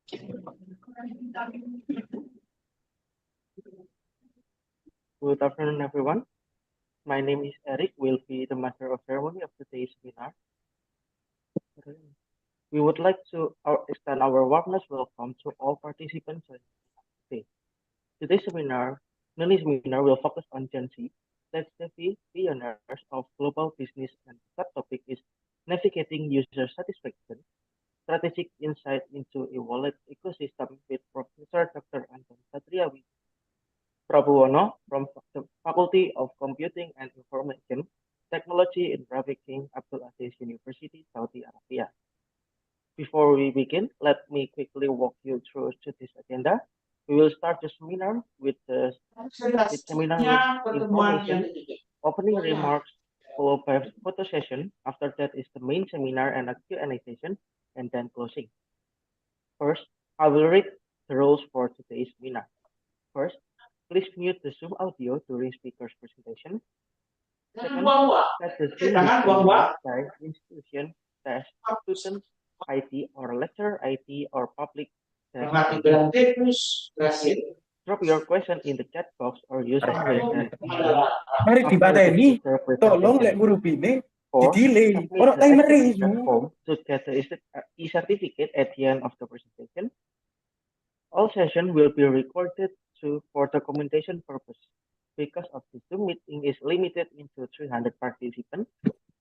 Good afternoon, everyone. My name is Eric. Will be the master of ceremony of today's webinar. We would like to extend our warmest welcome to all participants today. Today's seminar, Nuni's seminar, will focus on Gen Z, tech-savvy pioneers of global business, and the subtopic is navigating user satisfaction, strategic insight into a wallet ecosystem with Professor Dr. Anton Satria Prabowo from the Faculty of Computing and Information Technology in Rafiq King Abdul Aziz University, Saudi Arabia. Before we begin, let me quickly walk you through today's agenda. We will start the seminar with seminar information, opening remarks, followed by photo session. After that is the main seminar and a Q&A session, and then closing. First, I will read the rules for today's seminar. First, please mute the Zoom audio during speaker's presentation. Second, set the Zoom display by institution, test, student ID or lecturer ID or public test ID. Drop your question in the chat box or use the raise hand icon Mari after dipateni, the tolong lek presentation. ngurupine Or di-delay. submit Ono the timer application isu. form to get the e-certificate at the end of the presentation. All session will be recorded for documentation purpose. Because of the Zoom meeting is limited into 300 participants,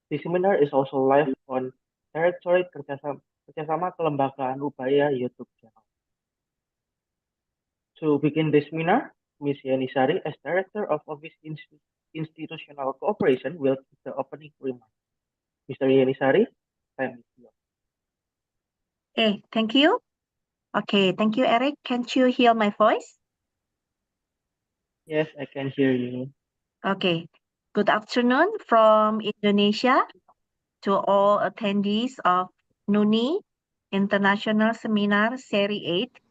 the seminar is also live on Directorate Kerjasama Kelembagaan Upaya YouTube channel. To begin the seminar, Ms. Yani Sari, as Director of Office Institutional Cooperation, will give the opening remarks. Mr. Yani Sari, time is yours. Okay, thank you. Okay, thank you, Eric. Can't you hear my voice? Yes, I can hear you. Okay, good afternoon from Indonesia to all attendees of NUNI International Seminar Series 8.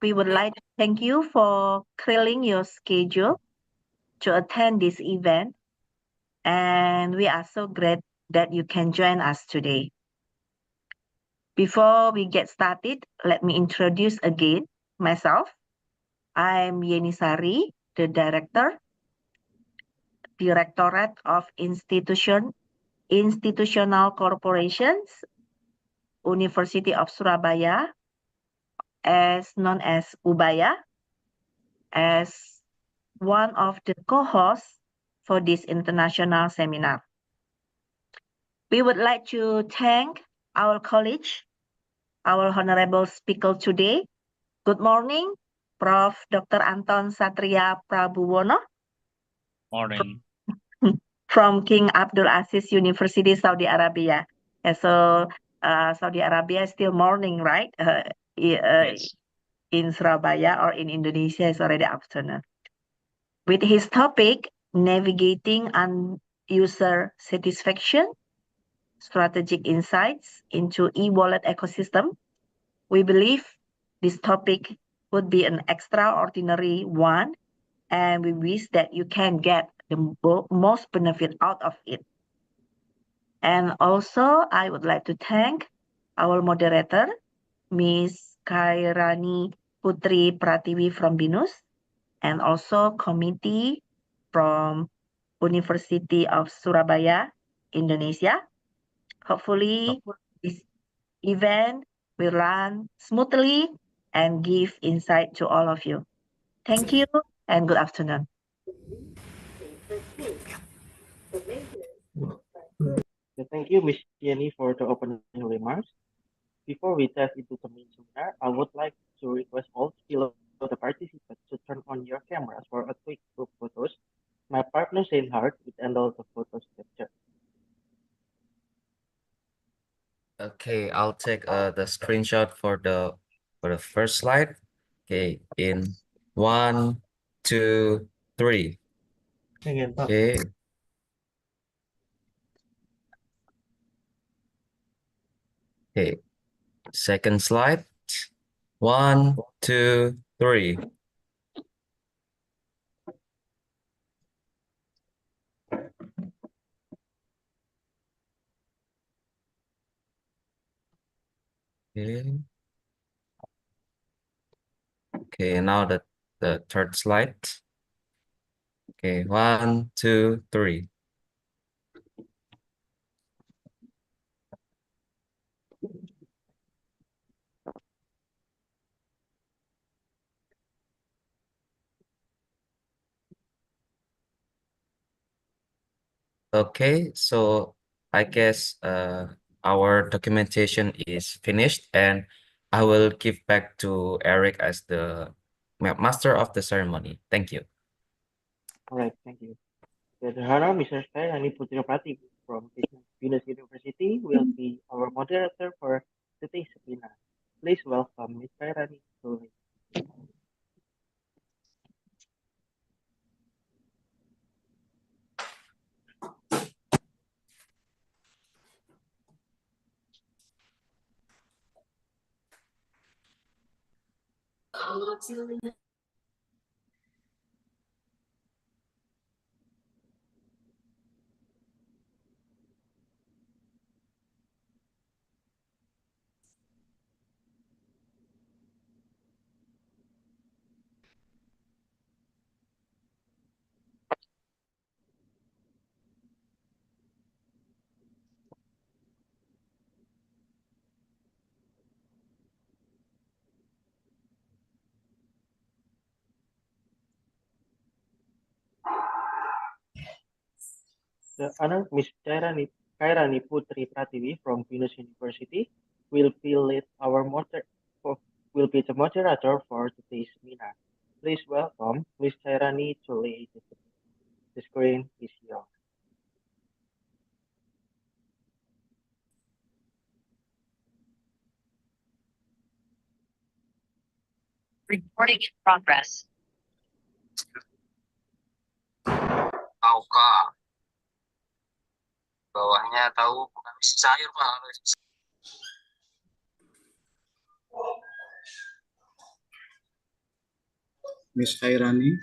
We would like to thank you for clearing your schedule to attend this event, and we are so glad that you can join us today. Before we get started, let me introduce again myself. I'm Yeni Sari, the Directorate of Institutional Corporations, University of Surabaya, as known as Ubaya, as one of the co-hosts for this international seminar. We would like to thank our college, our honorable speaker today. Good morning, Prof. Dr. Anton Satria Prabowo. Morning. From King Abdul Aziz University, Saudi Arabia. So Saudi Arabia is still morning, right? Yes. In Surabaya or in Indonesia is already afternoon. With his topic, navigating user satisfaction, strategic insights into e-wallet ecosystem, we believe this topic would be an extraordinary one, and we wish that you can get the most benefit out of it. And also, I would like to thank our moderator, Ms. Kairani Putri Pratiwi from BINUS, and also committee from University of Surabaya, Indonesia. Hopefully, this event will run smoothly and give insight to all of you. Thank you and good afternoon. Thank you, Ms. Jenny, for the opening remarks. Before we dive into the main seminar, I would like to request all below the participants to turn on your cameras for a quick group photos. My partner Hart will handle the photos capture. Okay, I'll take the screenshot for the first slide. Okay, in 1, 2, 3. Okay. Okay. Second slide. 1, 2, 3. Okay. Okay, now the third slide. Okay, 1, 2, 3. Okay, so I guess our documentation is finished, and I will give back to Eric as the master of the ceremony. Thank you. All right, thank you. The Honor Mr. Kairani Putri Prativi from Venus University will be our moderator for today's webinar. Please welcome Ms. Kairani to the Honor Ms. Kairani Putri Prativi from Venus University will be lead our will be the moderator for today's webinar. Please welcome Ms. Kairani to lead the seminar. The screen is yours. Recording in progress. Tahu kak, bawahnya tahu bukan isi sayur pak. Miss Kairani.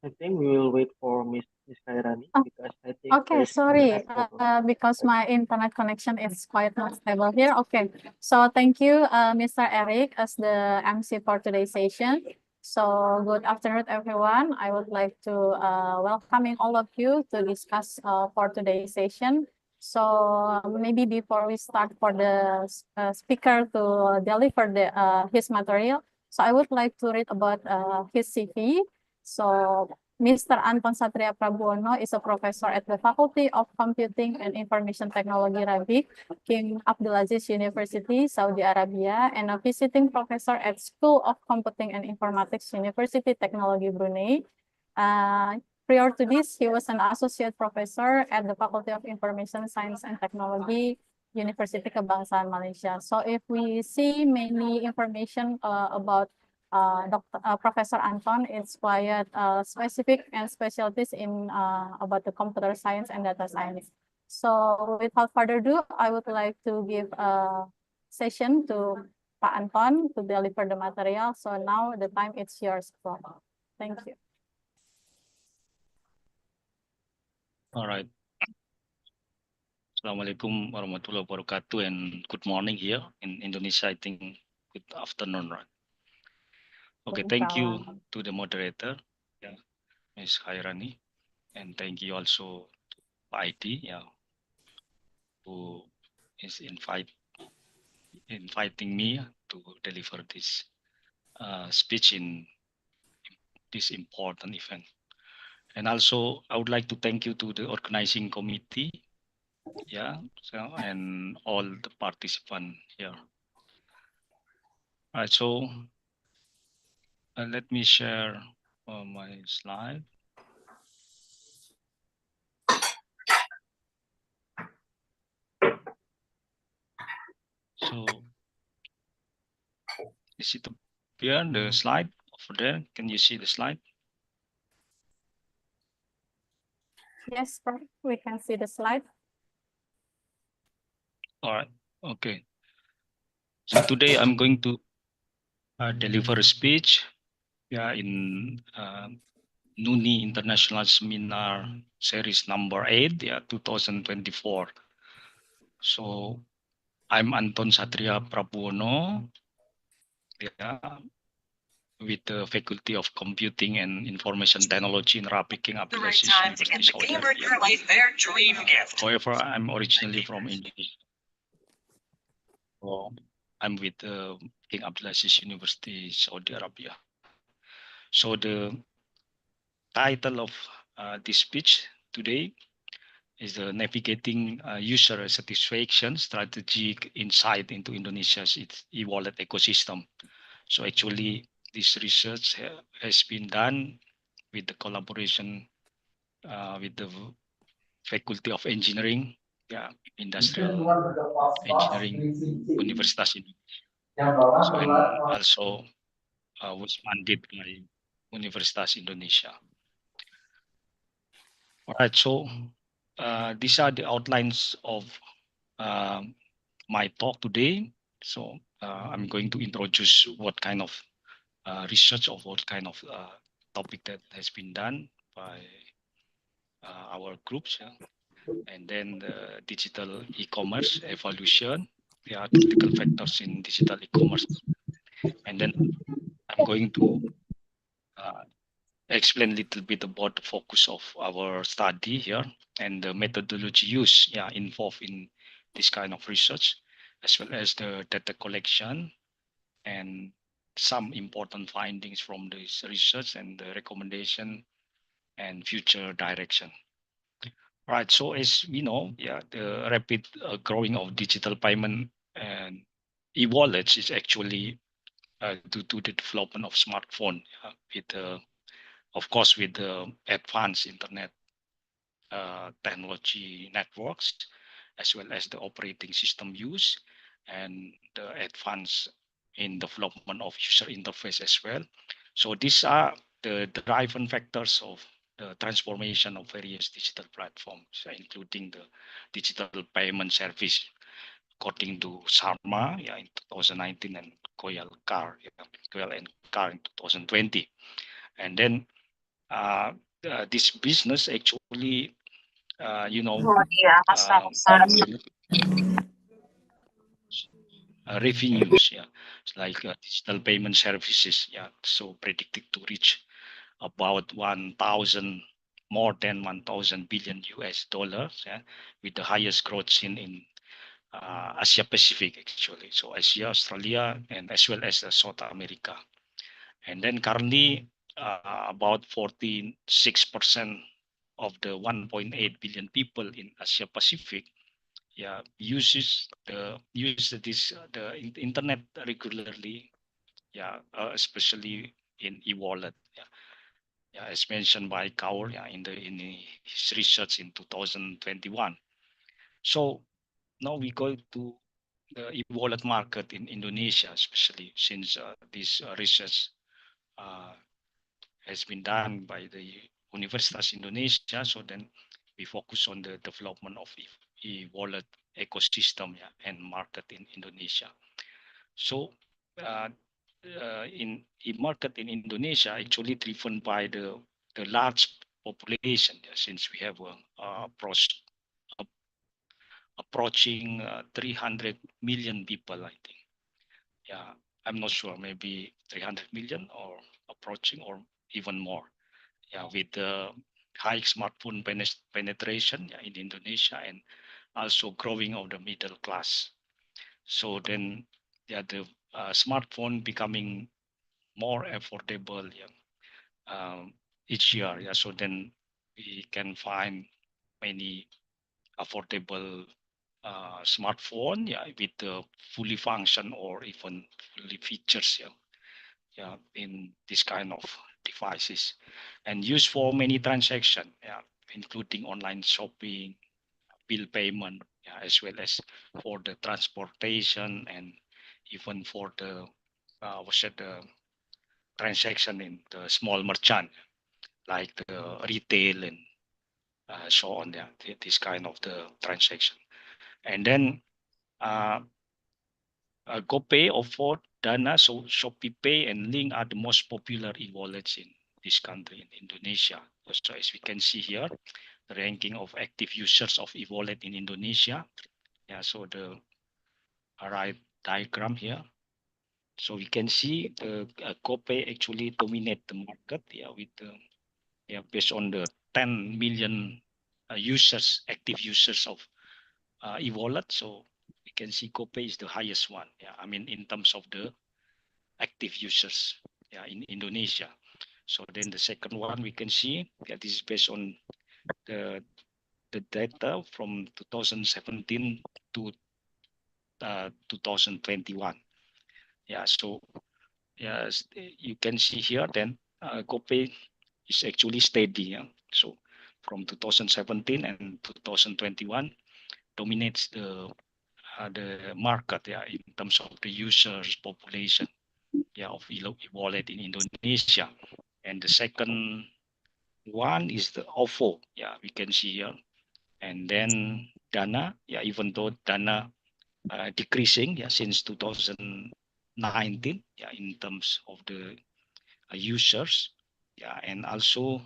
I think we will wait for Ms. Kairani because I think Okay, there's sorry, internet problem. because my internet connection is quite not stable here. Okay, so thank you, Mr. Eric, as the MC for today's session. So good afternoon, everyone. I would like to welcoming all of you to discuss for today's session. So maybe before we start for the speaker to deliver his material, so I would like to read about his CV. So Mr. Anton Satria Prabuono is a professor at the Faculty of Computing and Information Technology Rabi, King Abdulaziz University, Saudi Arabia, and a visiting professor at School of Computing and Informatics, University Technology Brunei. Prior to this, he was an associate professor at the Faculty of Information Science and Technology, University Kebangsaan Malaysia. So if we see many information about Professor Anton, it's quite specific and specialties in about the computer science and data science. So without further ado, I would like to give a session to Pak Anton to deliver the material. So now the time it's yours. Thank you. All right. Assalamualaikum warahmatullahi wabarakatuh, and good morning here in Indonesia. I think good afternoon, right? Okay, thank you to the moderator, yeah, Ms. Kairani, and thank you also to ID, yeah, who is inviting me to deliver this speech in this important event. And also, I would like to thank you to the organizing committee, yeah, so, and all the participants here. All right, so let me share my slide. So, is it appear the slide over there? Can you see the slide? Yes, perfect. We can see the slide. All right. Okay. So today I'm going to deliver a speech, in NUNI International Seminar Series number 8, 2024. So I'm Anton Satria Prabono, with the Faculty of Computing and Information Technology in Rapiking Abdulaziz University, Saudi Arabia. However, I'm originally from Indonesia. So I'm with King Abdulaziz University, Saudi Arabia. So the title of this speech today is the Navigating User Satisfaction Strategic Insight into Indonesia's e-wallet ecosystem. So actually, this research has been done with the collaboration with the Faculty of Engineering, Industrial Engineering, Universitas Indonesia. So, and also was funded by Universitas Indonesia. All right, so these are the outlines of my talk today. So I'm going to introduce what kind of research or what kind of topic that has been done by our groups, and then the digital e-commerce evolution, critical factors in digital e-commerce, and then I'm going to uh, explain a little bit about the focus of our study here and the methodology used, involved in this kind of research, as well as the data collection and some important findings from this research and the recommendation and future direction. Right. So as we know, the rapid growing of digital payment and e-wallets is actually due to the development of smartphone, with of course with the advanced internet technology networks, as well as the operating system use and the advance in development of user interface as well. So these are the driving factors of the transformation of various digital platforms, including the digital payment service, according to Sharma, in 2019, and Goyal and Carr in 2020. And then this business actually, revenues, it's like digital payment services, so predicted to reach about 1,000, more than 1,000 billion US dollars, with the highest growth seen in Asia Pacific actually. So Asia, Australia, and as well as South America. And then currently, about 46% of the 1.8 billion people in Asia Pacific, use the internet regularly, especially in e-wallet. As mentioned by Kaur, in his research in 2021. So now we go to the e-wallet market in Indonesia, especially since this research has been done by the Universitas Indonesia. So then we focus on the development of e-wallet ecosystem, and market in Indonesia. So in market in Indonesia, actually driven by the large population, since we have approaching 300 million people, I think. I'm not sure, maybe 300 million or approaching or even more. With the high smartphone penetration, in Indonesia, and also growing of the middle class. So then, the smartphone becoming more affordable, each year. So then we can find many affordable smartphone, with the fully function or even fully features, in this kind of devices, and used for many transactions, including online shopping, bill payment, as well as for the transportation, and even for the the transaction in the small merchant, like the retail and show on this kind of the transaction. And then GoPay, OVO, Dana, so Shopee Pay, and Link are the most popular e-wallets in this country, in Indonesia. So as we can see here, the ranking of active users of e-wallet in Indonesia. Yeah, so the right diagram here. So we can see the GoPay actually dominate the market, with based on the 10 million users, active users of e-wallet. So we can see GoPay is the highest one. Yeah, I mean in terms of the active users, in Indonesia. So then the second one we can see that this is based on the data from 2017 to 2021. Yeah, so yes, you can see here then GoPay is actually steady. Yeah? So from 2017 and 2021 dominates the market, in terms of the users population, of e-wallet in Indonesia. And the second one is the OVO. Yeah, we can see here. And then Dana. Yeah, even though Dana decreasing, since 2019, in terms of the users. Yeah, and also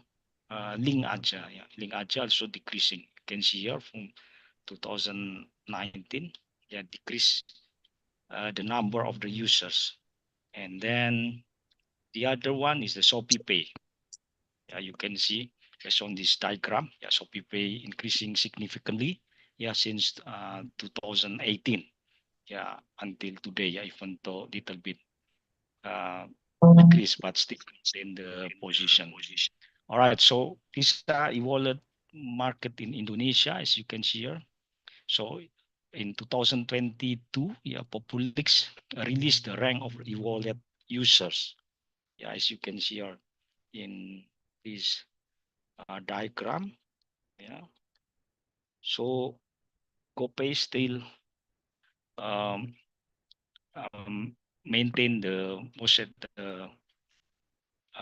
Link Aja. Yeah, Link Aja also decreasing. You can see here from 2019, decrease the number of the users. And then the other one is the Shopee Pay. Yeah, you can see based on this diagram. Yeah, Shopee Pay increasing significantly. Yeah, since 2018. Yeah, until today. Yeah, even though little bit decrease, but still in the position. All right, so these are e-wallet market in Indonesia, as you can see here. So in 2022, Populix released the rank of e-wallet users. Yeah, as you can see here in this diagram. Yeah. So GoPay still um, maintain the most of the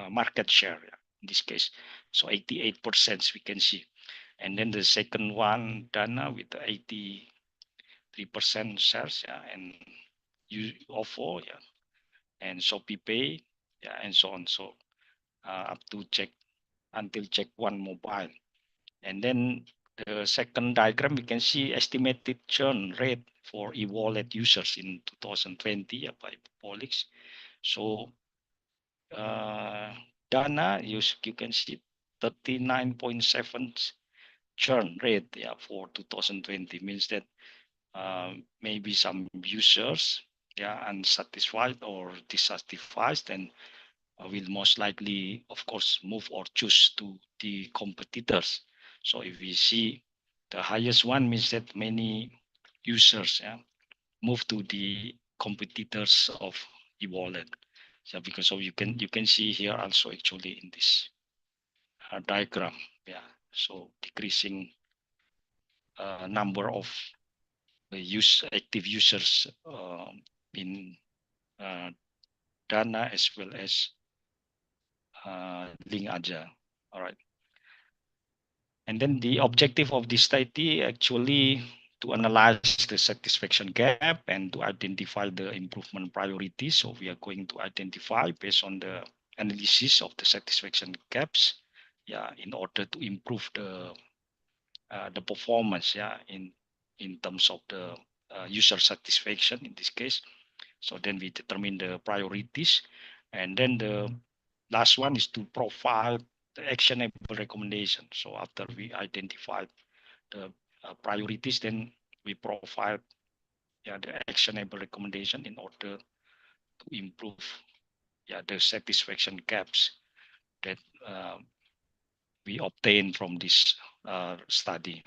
market share, in this case. So 88% we can see. And then the second one, Dana, with the 83% shares, and OVO, and Shopee Pay, and so on. So up to check until check one mobile. And then the second diagram, we can see estimated churn rate for e-wallet users in 2020 by Polix. So Dana, you can see 39.7 churn rate, for 2020, means that maybe some users, unsatisfied or dissatisfied, then will most likely, of course, move or choose to the competitors. So if we see the highest one, means that many users, move to the competitors of e-wallet. So because of you can see here also actually in this diagram, so decreasing number of active users in Dana as well as Link Aja. All right. And then the objective of this study actually to analyze the satisfaction gap and to identify the improvement priorities. So we are going to identify based on the analysis of the satisfaction gaps, in order to improve the performance, in terms of the user satisfaction in this case. So then we determine the priorities, and then the last one is to provide the actionable recommendation. So after we identify the priorities, then we provide the actionable recommendation in order to improve the satisfaction gaps that we obtain from this study.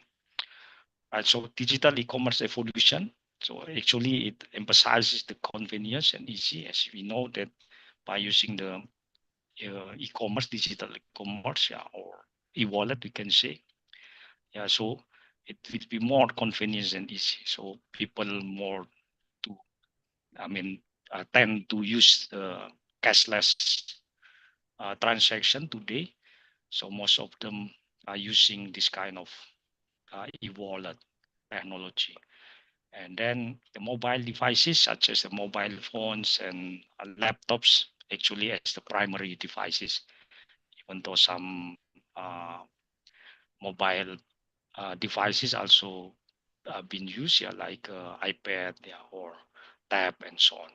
Right, so digital e-commerce evolution. So actually it emphasizes the convenience and easy, as we know that by using the e-commerce, digital e-commerce, or e-wallet, we can say. So it will be more convenient and easy. So people more to, tend to use the cashless transaction today. So most of them using this kind of e-wallet technology. And then the mobile devices such as the mobile phones and laptops actually as the primary devices, even though some mobile devices also been used, yeah, like iPad, yeah, or tab and so on.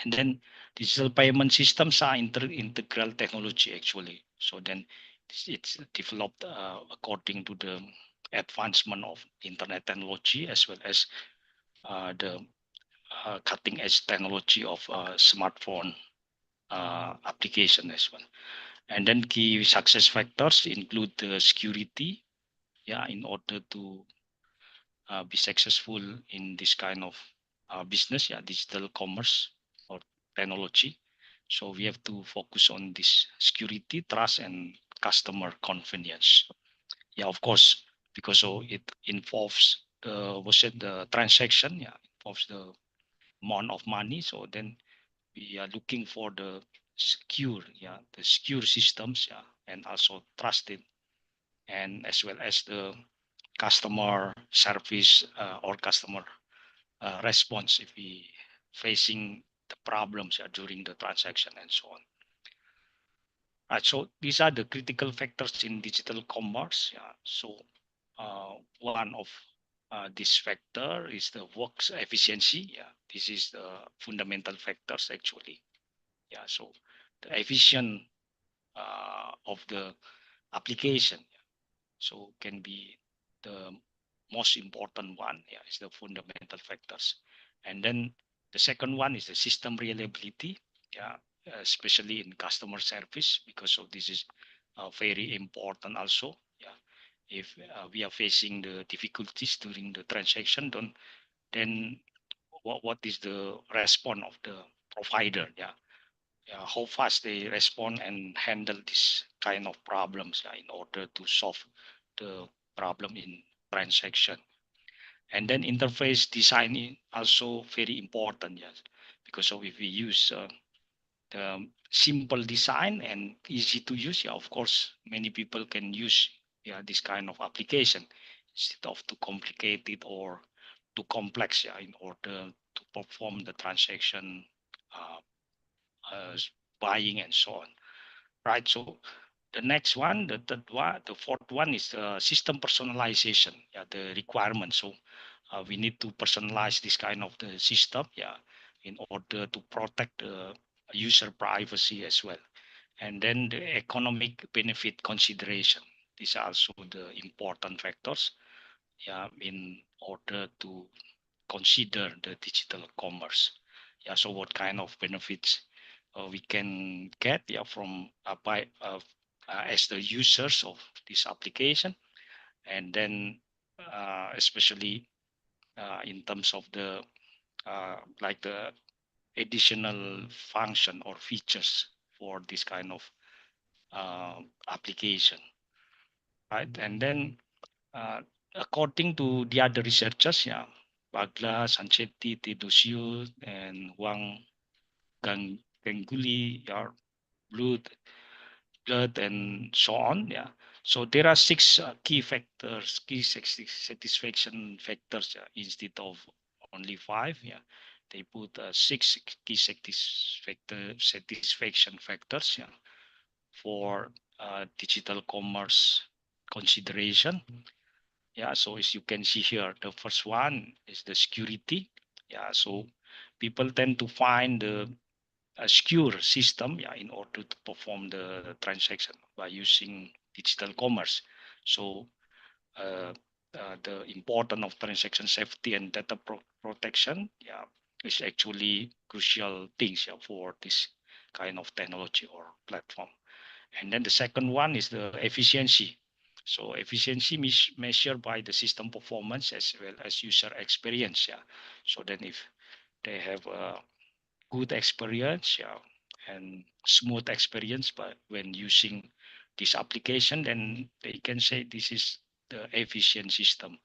And then digital payment systems are integral technology actually. So then it's developed according to the advancement of internet technology as well as the cutting edge technology of smartphone application as well. And then key success factors include the security, yeah, in order to be successful in this kind of business, yeah, digital commerce or technology. So we have to focus on this security, trust, and customer convenience. Yeah, of course, because so it involves the transaction, yeah, involves the amount of money. So then we are looking for the secure systems, yeah, and also trusted, and as well as the customer service or customer response if we facing the problems during the transaction and so on. So these are the critical factors in digital commerce. Yeah. So one of this factor is the works efficiency. Yeah, this is the fundamental factors actually. Yeah, so the efficient of the application. Yeah. So can be the most important one. Yeah, is the fundamental factors, and then the second one is the system reliability. Yeah, especially in customer service because of this is very important also. Yeah, if we are facing the difficulties during the transaction, then what is the response of the provider? Yeah, yeah, how fast they respond and handle this kind of problems in order to solve the problem in transaction. And then interface design is also very important, yes, because so if we use the simple design and easy to use, yeah, of course, many people can use this kind of application instead of too complicated or too complex, yeah, in order to perform the transaction uh, uh, buying and so on, right? So the next one, the third one, the fourth one is system personalization, yeah, the requirement. So we need to personalize this kind of the system, yeah, in order to protect the user privacy as well. And then the economic benefit consideration. These are also the important factors, yeah, in order to consider the digital commerce. Yeah, so what kind of benefits we can get, yeah, from by as the users of this application, and then especially in terms of the like the additional function or features for this kind of application, right? And then uh, according to the other researchers, yeah, Bagla, Sanchetti, Tedosio, and Wang Ganguly, yeah, Blood, and so on. Yeah. So there are six key factors, satisfaction factors, yeah, instead of only five. Yeah, they put six key satisfaction factors. Yeah, for digital commerce consideration. Yeah, so as you can see here, the first one is the security. Yeah, so people tend to find a secure system, yeah, in order to perform the transaction by using digital commerce. So uh, the importance of transaction safety and data protection, yeah, is actually crucial things, yeah, for this kind of technology or platform. And then the second one is the efficiency. So efficiency measured by the system performance as well as user experience. Yeah. So then if they have a good experience, yeah, and smooth experience, but when using this application, then they can say this is the efficient system.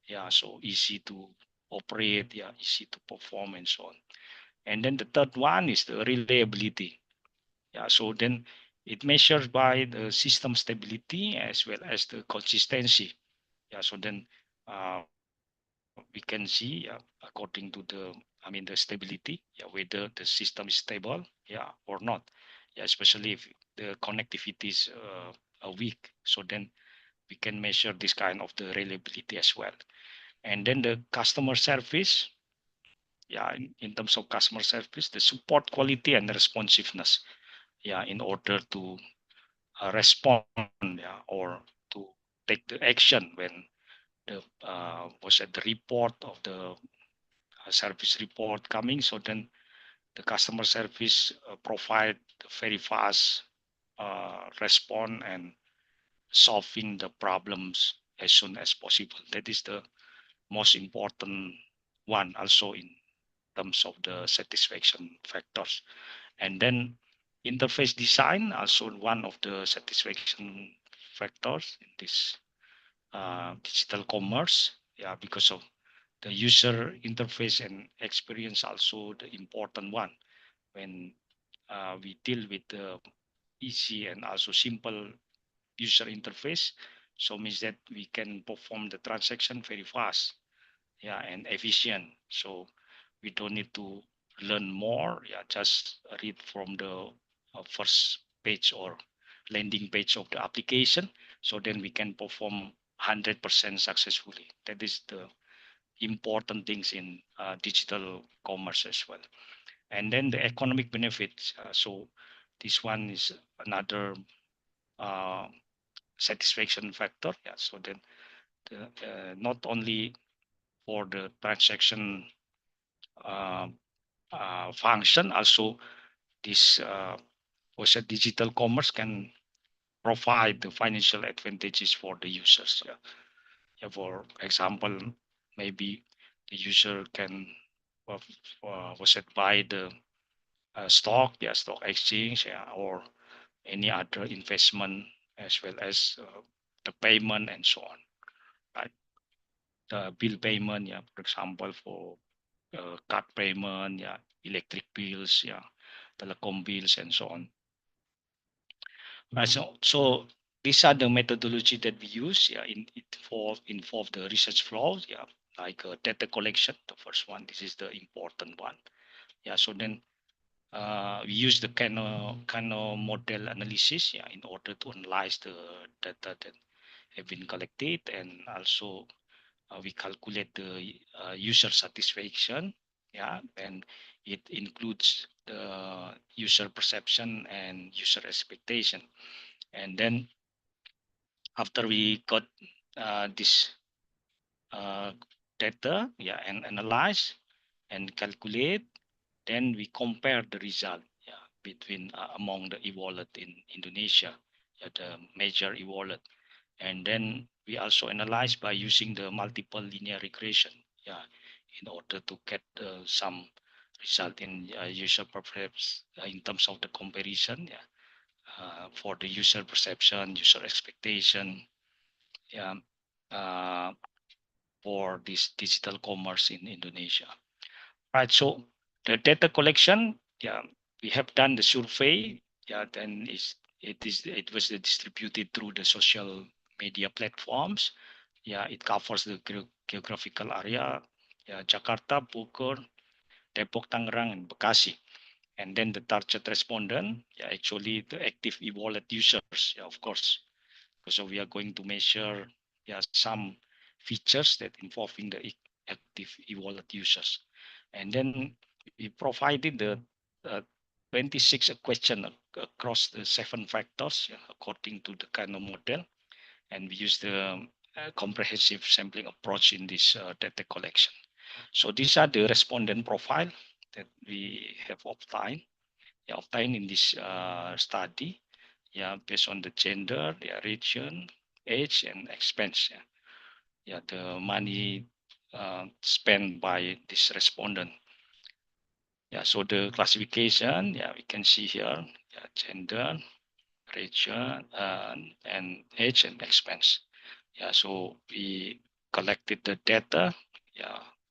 Yeah. So easy to operate. Yeah. Easy to perform and so on. And then the third one is the reliability. Yeah. So then it measures by the system stability as well as the consistency. Yeah, so then we can see according to the stability, whether the system is stable, or not. Yeah, especially if the connectivity is weak. So then we can measure this kind of the reliability as well. And then the customer service, in terms of customer service, the support quality and responsiveness, in order to respond, or to take the action when the was at the report of the service report coming. So then the customer service provide very fast response and solving the problems as soon as possible. That is the most important one, also in terms of the satisfaction factors. And then interface design, also one of the satisfaction factors in this digital commerce, because of the user interface and experience, also the important one when we deal with the easy and also simple user interface. So means that we can perform the transaction very fast, and efficient. So we don't need to learn more. Just read from the first page or landing page of the application. So then we can perform 100% successfully. That is the important things in digital commerce as well. And then the economic benefits. So this one is another uh, satisfaction factor. So then not only for the transaction uh, function, also this also digital commerce can provide the financial advantages for the users. For example, maybe the user can was it buy the stock, stock exchange, or any other investment, as well as the payment and so on. Right, the bill payment, for example, for card payment, electric bills, telecom bills, and so on. Right, so these are the methodology that we use. Involve the research flows. Like data collection. The first one. This is the important one. So then we use the Kano model analysis, in order to analyze the data that have been collected, and also we calculate the user satisfaction, and it includes the user perception and user expectation. And then after we got this data, and analyze and calculate, then we compare the result, between among the e-wallet in Indonesia, the major e-wallet. And then we also analyze by using the multiple linear regression, in order to get some result in user preference, in terms of the comparison, for the user perception, user expectation, uh, for this digital commerce in Indonesia. Right. So the data collection, we have done the survey, then it was distributed through the social media platforms. It covers the geographical area, Jakarta, Bogor, Depok, Tangerang, and Bekasi. And then the target respondent, actually the active e-wallet users, of course, because we are going to measure, some features that involving the active e-wallet users. And then we provided the 26 question across the 7 factors, according to the Kano model. And we use the comprehensive sampling approach in this data collection. So these are the respondent profile that we have obtained in this study, based on the gender, their region, age, and expense. The money spent by this respondent. So the classification, we can see here, gender, region, and age and expense. So we collected the data,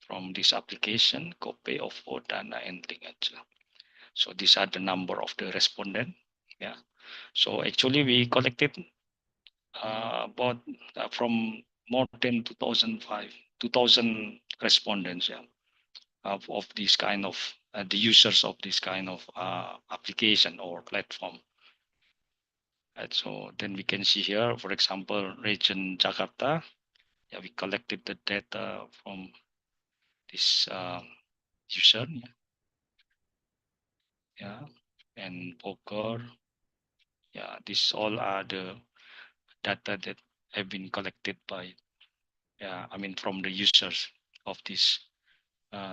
from this application, copy of Dana and linkage. So these are the number of the respondent. So actually we collected about from more than 2000 respondents, yeah, of this kind of the users of this kind of application or platform. And so then we can see here, for example, region Jakarta. Yeah, we collected the data from this user. Yeah, and Bogor. Yeah, these all are the data that have been collected by, yeah, I mean, from the users of this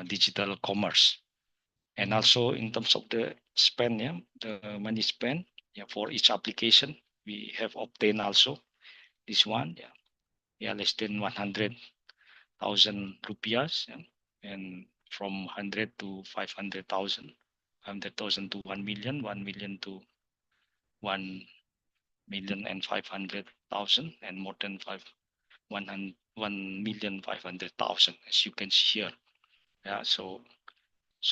digital commerce. And also in terms of the spend, yeah, the money spent, yeah, for each application, we have obtained also this one, yeah, yeah, less than 100,000 rupiahs, yeah, and from 100 to 500,000, 100,000 to 1 million, 1 million to 1,500,000, and more than 1,500,000, as you can see here. Yeah, so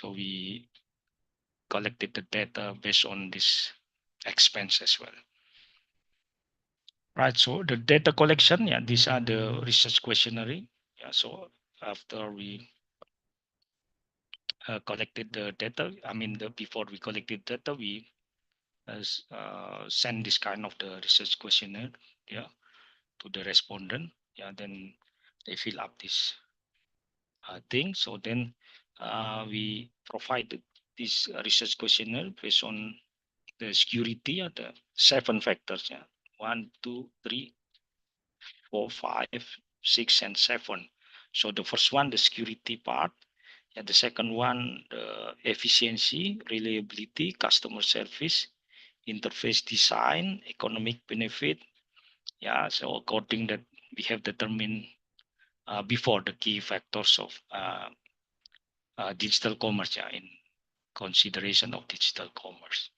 we collected the data based on this expense as well. Right, so the data collection, yeah, these are the research questionnaire. Yeah, so after we collected the data, I mean, before we collected data, we send this kind of the research questionnaire, yeah, to the respondent. Yeah, then they fill up this thing. So then we provide this research questionnaire based on the security, the 7 factors, yeah, 1, 2, 3, 4, 5, 6, and 7. So the first one, the security part. Yeah, the second one, the efficiency, reliability, customer service, interface design, economic benefit. Yeah, so according that we have determined before the key factors of digital commerce, yeah, in consideration of digital commerce.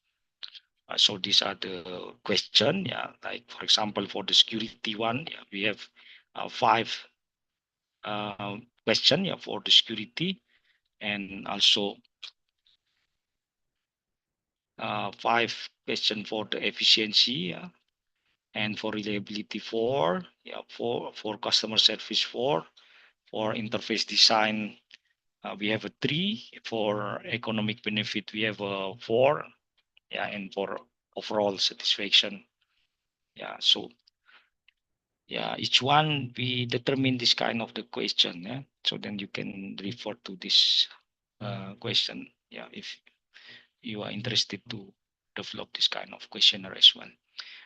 So these are the question, yeah, like for example, for the security one, yeah, we have 5 question, yeah, for the security, and also 5 question for the efficiency, yeah, and for reliability 4, yeah, for customer service 4, for interface design we have a 3, for economic benefit we have a 4, yeah, and for overall satisfaction, yeah. So yeah, each one we determine this kind of the question, yeah. So then you can refer to this question, yeah, if you are interested to develop this kind of questionnaire as well.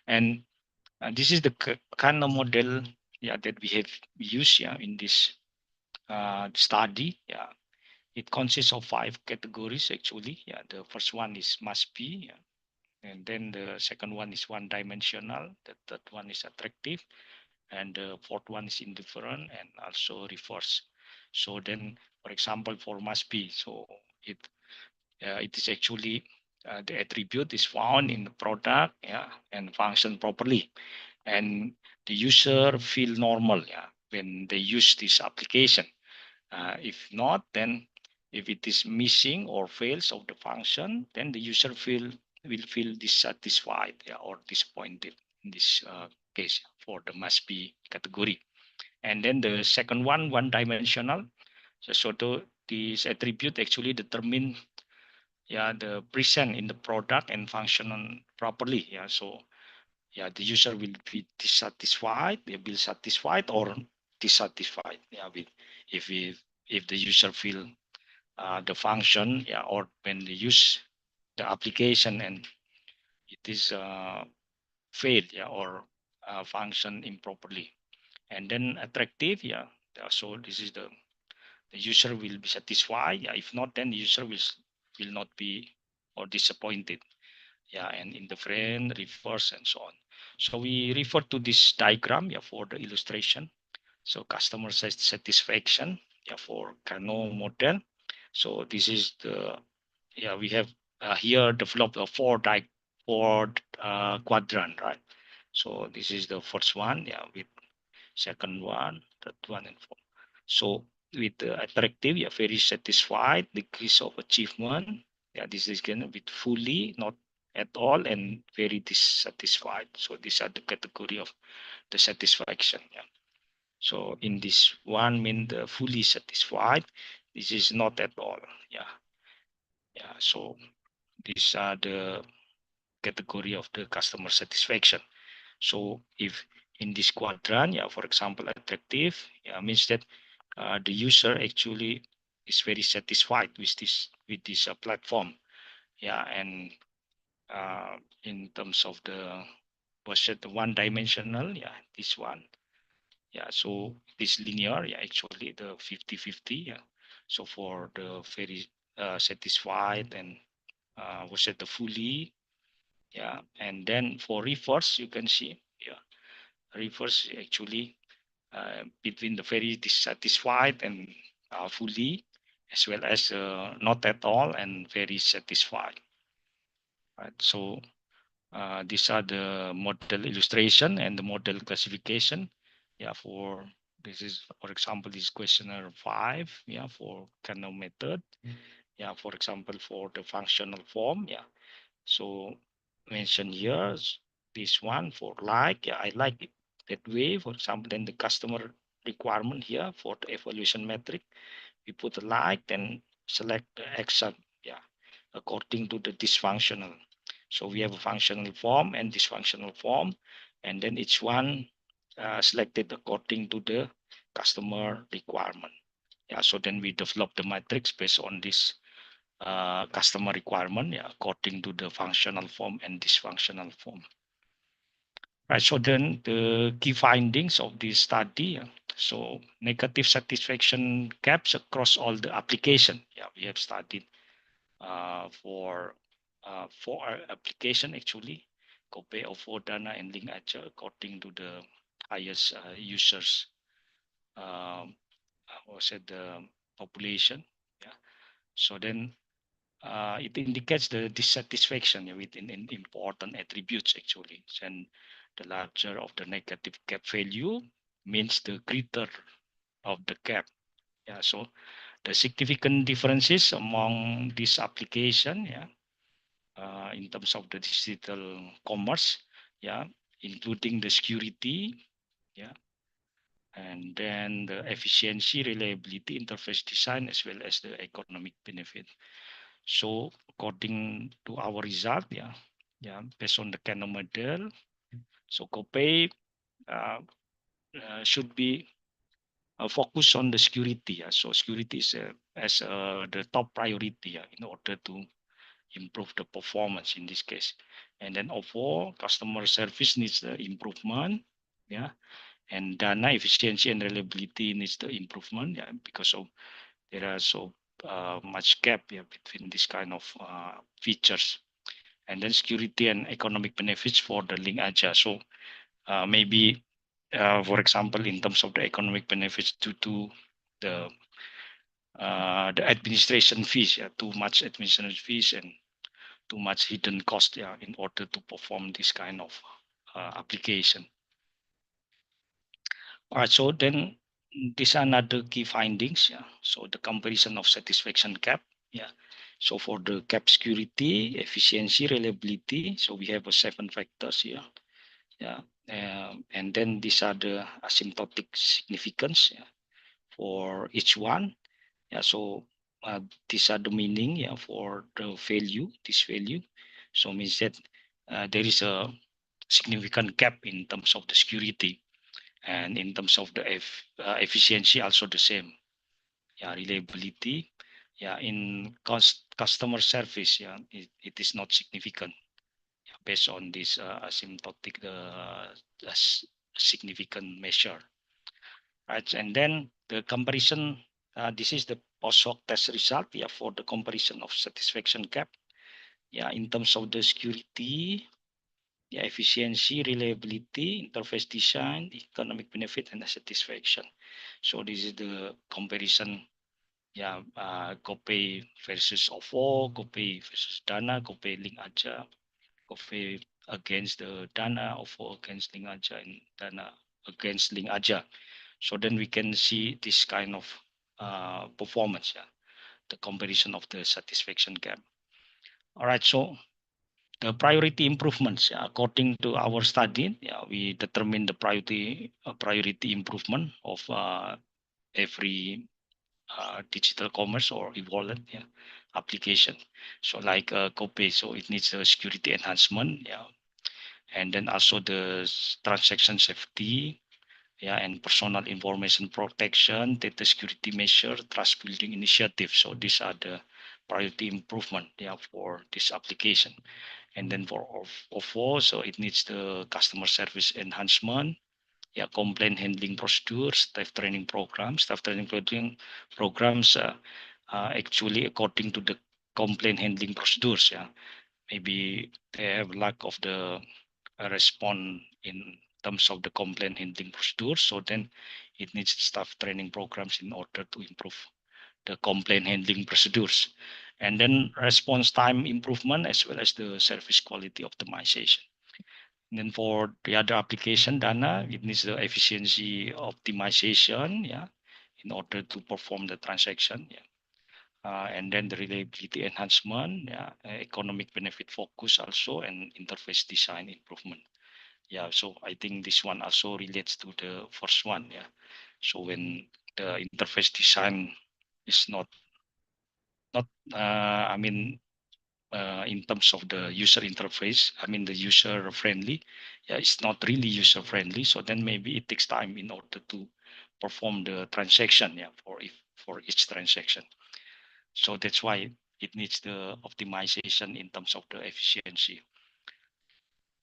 And this is the kind of model, yeah, that we have used, yeah, in this study, yeah. It consists of 5 categories actually. Yeah, the first one is must be, yeah. And then the second one is one dimensional. The third one is attractive, and the fourth one is indifferent and also reverse. So then, for example, for must be, so it is actually the attribute is found in the product, yeah, and function properly, and the user feel normal, yeah, when they use this application. If not, then if it is missing or fails of the function, then the user will feel dissatisfied, yeah, or disappointed in this case for the must be category. And then the second one dimensional. So this attribute actually determine, yeah, the present in the product and function properly. Yeah, so yeah, the user will be dissatisfied, they will satisfied or dissatisfied. Yeah, with if the user feel the function, yeah, or when they use the application and it is failed, yeah, or function improperly. And then attractive, yeah. So this is the user will be satisfied. Yeah, if not, then the user will not be or disappointed. Yeah, and indifferent, reverse, and so on. So we refer to this diagram, yeah, for the illustration. So customer satisfaction, yeah, for Kano model. So this is the, yeah, we have here developed a four quadrant, right? So this is the first one, yeah, with second one, third one, and fourth. So with the attractive, yeah, very satisfied, decrease of achievement. Yeah, this is gonna be fully, not at all and very dissatisfied. So these are the category of the satisfaction. Yeah. So in this one mean the fully satisfied. This is not at all. Yeah. Yeah. So these are the category of the customer satisfaction. So if in this quadrant, yeah, for example, attractive, yeah, means that the user actually is very satisfied with this platform. Yeah, and in terms of the was it the one dimensional? Yeah, this one. Yeah, so this linear, yeah, actually the 50-50. Yeah, so for the very satisfied and was it the fully? Yeah, and then for reverse, you can see, yeah, reverse actually between the very dissatisfied and fully, as well as not at all and very satisfied. Right. So these are the model illustration and the model classification. Yeah, for this is, for example, this questionnaire 5. Yeah, for Kano method. Yeah, for example, for the functional form. Yeah, so mention here this one for like. Yeah, I like it that way. For example, then the customer requirement here for the evaluation metric, we put a like, then select the action. Yeah, according to the dysfunctional. So we have a functional form and dysfunctional form, and then each one selected according to the customer requirement. Yeah, so then we develop the matrix based on this customer requirement, yeah, according to the functional form and dysfunctional form. Right. So then the key findings of this study. So negative satisfaction gaps across all the application. Yeah, we have studied for our application actually, Copay, OVO, Dana, and Link Aja according to the highest users. Was it the population? Yeah. So then it indicates the dissatisfaction with important attributes actually. And the larger of the negative gap value means the greater of the gap. Yeah, so the significant differences among this application, yeah, in terms of the digital commerce, yeah, including the security, yeah, and then the efficiency, reliability, interface design, as well as the economic benefit. So according to our result, yeah, based on the Canon model, so Copay should be focused on the security. So security is as the top priority in order to improve the performance in this case. And then overall customer service needs the improvement. Yeah. And dana efficiency and reliability needs the improvement. Yeah, because of there are so much gap, yeah, between this kind of features. And then security and economic benefits for the link aja. So maybe for example, in terms of the economic benefits due to the administration fees, yeah, too much administration fees and too much hidden cost, yeah, in order to perform this kind of application. All right, so then these are another key findings. Yeah, so the comparison of satisfaction gap. Yeah, so for the gap security, efficiency, reliability. So we have 7 factors here. Yeah, and then these are the asymptotic significance, yeah, for each one. Yeah, so these are the meaning, yeah, for the value, this value. So means that there is a significant gap in terms of the security, and in terms of the efficiency also the same. Yeah, reliability. Yeah, in customer service, yeah, it is not significant, yeah, based on this asymptotic significant measure. Right, and then the comparison. This is the post hoc test result, yeah, for the comparison of satisfaction gap. Yeah, in terms of the security, yeah, efficiency, reliability, interface design, economic benefit, and the satisfaction. So this is the comparison. Yeah, Copay versus OVO, Copay versus Dana, Copay Link Aja, Copay against the Dana, OVO against Link Aja, and Dana against Link Aja. So then we can see this kind of performance, yeah, the comparison of the satisfaction gap. All right, so the priority improvements, according to our study, we determine the priority improvement of every digital commerce or e-wallet application. So like Copay, so it needs a security enhancement, and then also the transaction safety, and personal information protection, data security measure, trust building initiative. So these are the priority improvement, for this application. And then for OFO, so it needs the customer service enhancement, complaint handling procedures, staff training programs, actually according to the complaint handling procedures, maybe they have lack of the response in terms of the complaint handling procedures. So then it needs staff training programs in order to improve the complaint handling procedures. And then response time improvement as well as the service quality optimization. And then for the other application, Dana, it needs the efficiency optimization, in order to perform the transaction, and then the reliability enhancement, economic benefit focus also, and interface design improvement. So I think this one also relates to the first one, So when the interface design is not, I mean, in terms of the user interface, I mean the user friendly, it's not really user friendly. So then maybe it takes time in order to perform the transaction, for each transaction. So that's why it needs the optimization in terms of the efficiency,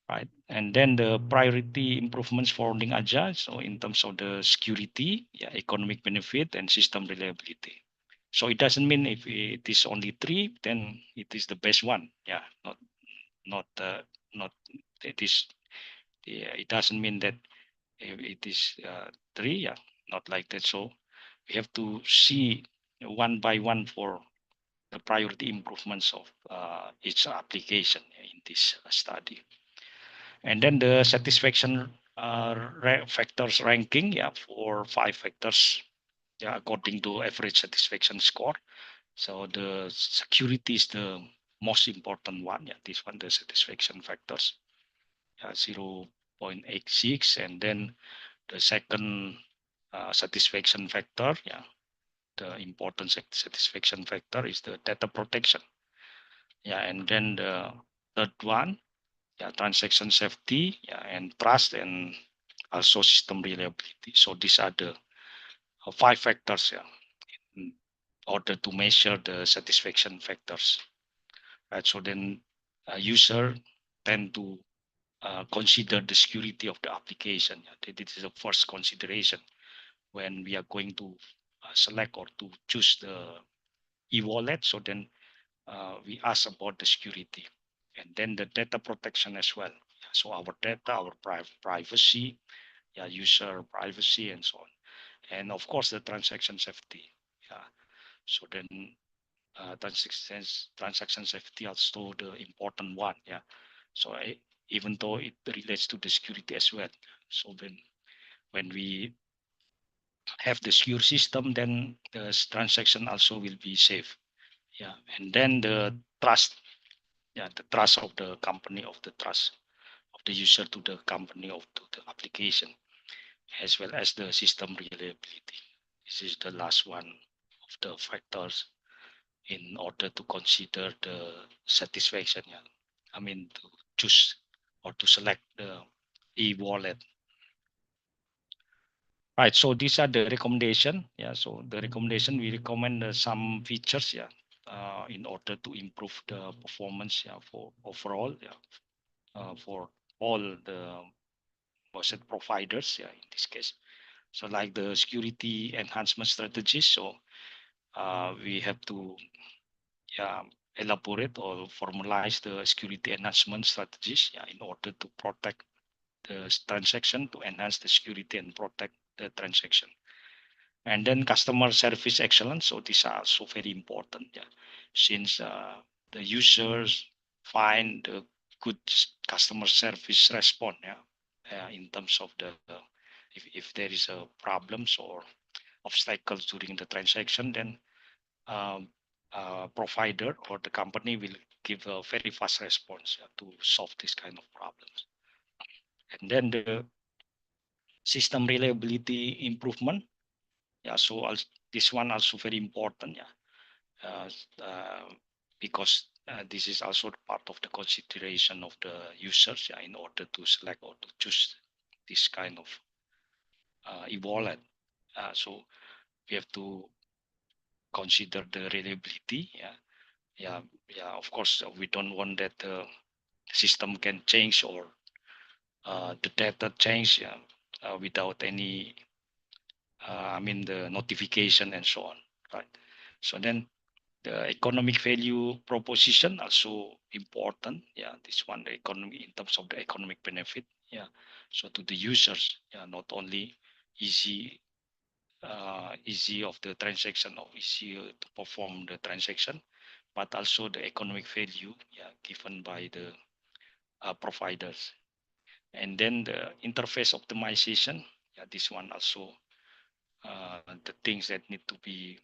right? And then the priority improvements for Link Aja. So in terms of the security, economic benefit and system reliability. So it doesn't mean if it is only 3, then it is the best one. Not it is. It doesn't mean that if it is 3. Not like that. So we have to see one by one for the priority improvements of each application in this study. And then the satisfaction factors ranking, for 5 factors, according to average satisfaction score. So the security is the most important one. This one, the satisfaction factors, 0.86. And then the second satisfaction factor, the important satisfaction factor is the data protection. And then the third one, transaction safety, and trust, and also system reliability. So these are the 5 factors, in order to measure the satisfaction factors. Right. So then a user tend to consider the security of the application. This is the first consideration when we are going to select or to choose the e-wallet. So then we ask about the security, and then the data protection as well. So our data, our privacy, user privacy, and so on. And of course, the transaction safety. So then transaction safety also the important one. So even though it relates to the security as well. So when we have the secure system, then the transaction also will be safe. And then the trust, the trust of the company, of the trust of the user to the company, of to the application, as well as the system reliability. This is the last one of the factors in order to consider the satisfaction. I mean, to choose or to select the e-wallet. Right. So these are the recommendation. So the recommendation, we recommend some features. In order to improve the performance. For overall. For all the website providers. In this case. So like the security enhancement strategies. So we have to elaborate or formalize the security enhancement strategies, in order to protect the transaction, to enhance the security and protect the transaction. And then customer service excellence. So these are also very important, since the users find the good customer service response, in terms of the if there is a, problems or obstacles during the transaction, then provider or the company will give a very fast response to solve this kind of problems. And then the system reliability improvement. Yeah, so this one also very important. Yeah, because this is also part of the consideration of the users, yeah, in order to select or to choose this kind of e-wallet. So we have to consider the reliability. Yeah. Of course, we don't want that the system can change or the data change without any, the notification and so on, right? So then the economic value proposition also important. Yeah, this one, the economy in terms of the economic benefit. Yeah, so to the users, yeah, not only easy of the transaction or easy to perform the transaction, but also the economic value, yeah, given by the providers. And then the interface optimization, yeah, this one also the things that need to be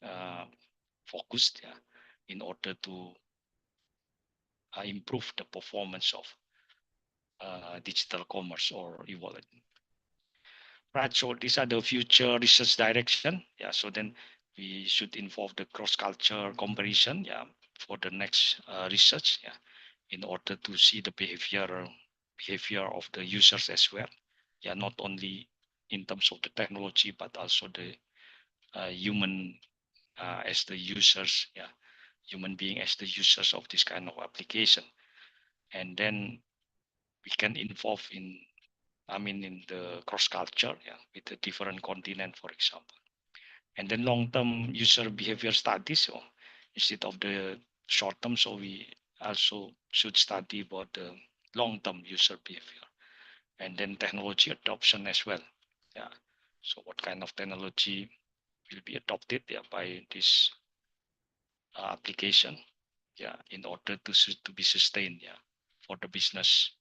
uh, focused, yeah, in order to improve the performance of digital commerce or e-wallet. Right, so these are the future research direction. Yeah, so then we should involve the cross-culture comparison. Yeah, for the next research. Yeah, in order to see the behavior of the users as well. Yeah, not only in terms of the technology, but also the human as the users. Yeah, human being as the users of this kind of application. And then we can involve in the cross culture, yeah, with the different continent, for example. And then long-term user behavior studies, so instead of the short-term, so we also should study about the long-term user behavior. And then technology adoption as well. Yeah. So what kind of technology will be adopted, yeah, by this application, yeah, in order to be sustained, yeah, for the business,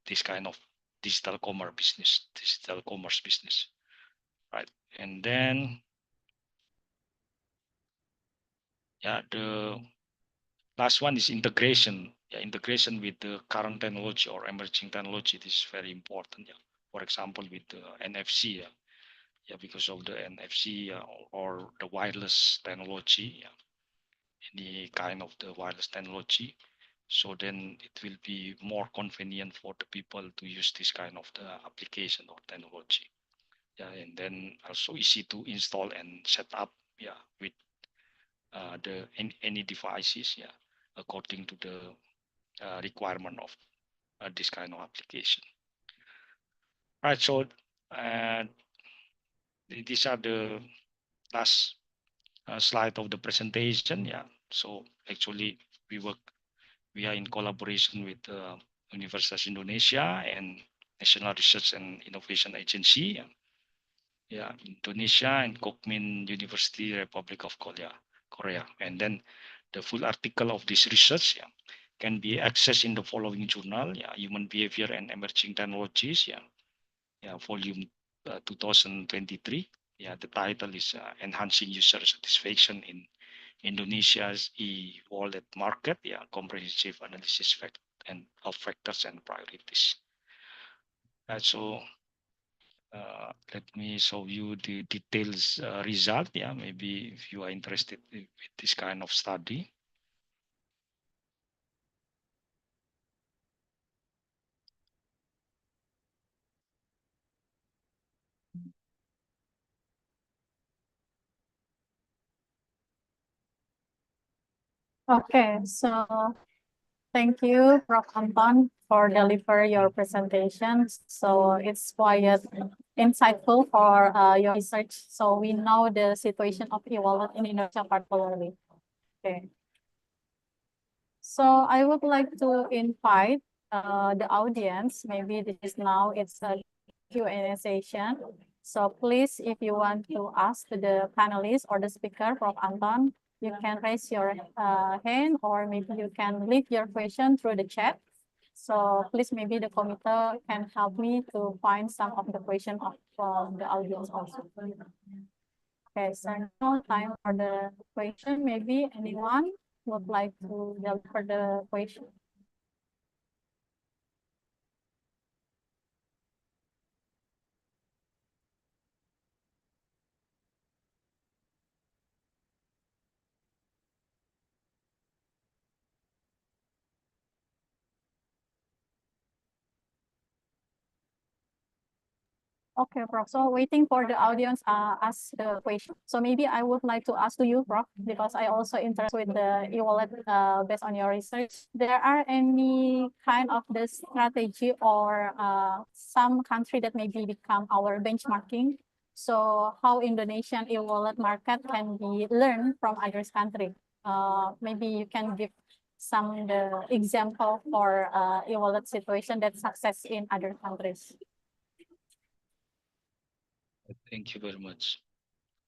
this kind of digital commerce business, right? And then, yeah, the last one is integration. Yeah, integration with the current technology or emerging technology. This is very important. Yeah, for example, with the NFC. Yeah, because of the NFC or the wireless technology. Yeah, any kind of the wireless technology. So then it will be more convenient for the people to use this kind of the application or technology. Yeah, and then also easy to install and set up. Yeah, with the any devices. Yeah, according to the requirement of this kind of application. Right. So these are the last slide of the presentation. Yeah. So actually we are in collaboration with Universitas Indonesia and National Research and Innovation Agency. Yeah, Indonesia and Kookmin University, Republic of Korea. And then the full article of this research, yeah, can be accessed in the following journal, yeah, Human Behavior and Emerging Technologies, yeah, volume 2023. Yeah, the title is Enhancing User Satisfaction in Indonesia's e-wallet market. Yeah, comprehensive analysis of factors and priorities. So let me show you the details result. Yeah, maybe if you are interested with this kind of study. Okay, so thank you, Prof. Anton, for deliver your presentation. So it's quite insightful for your research. So we know the situation of e-wallet in Indonesia particularly. Okay. So I would like to invite the audience. Maybe this is now it's a Q&A session. So please, if you want to ask the panelists or the speaker, Prof. Anton, you can raise your hand, or maybe you can leave your question through the chat. So please, maybe the committee can help me to find some of the question of the audience also. Okay, so now time for the question. Maybe anyone would like to deliver the question? Okay, Prof. So waiting for the audience ask the question. So maybe I would like to ask to you, Prof, because I also interested with the e-wallet based on your research. There are any kind of the strategy or some country that maybe become our benchmarking? So how Indonesian e-wallet market can be learned from other country? Maybe you can give some the example for e-wallet situation that success in other countries. Thank you very much.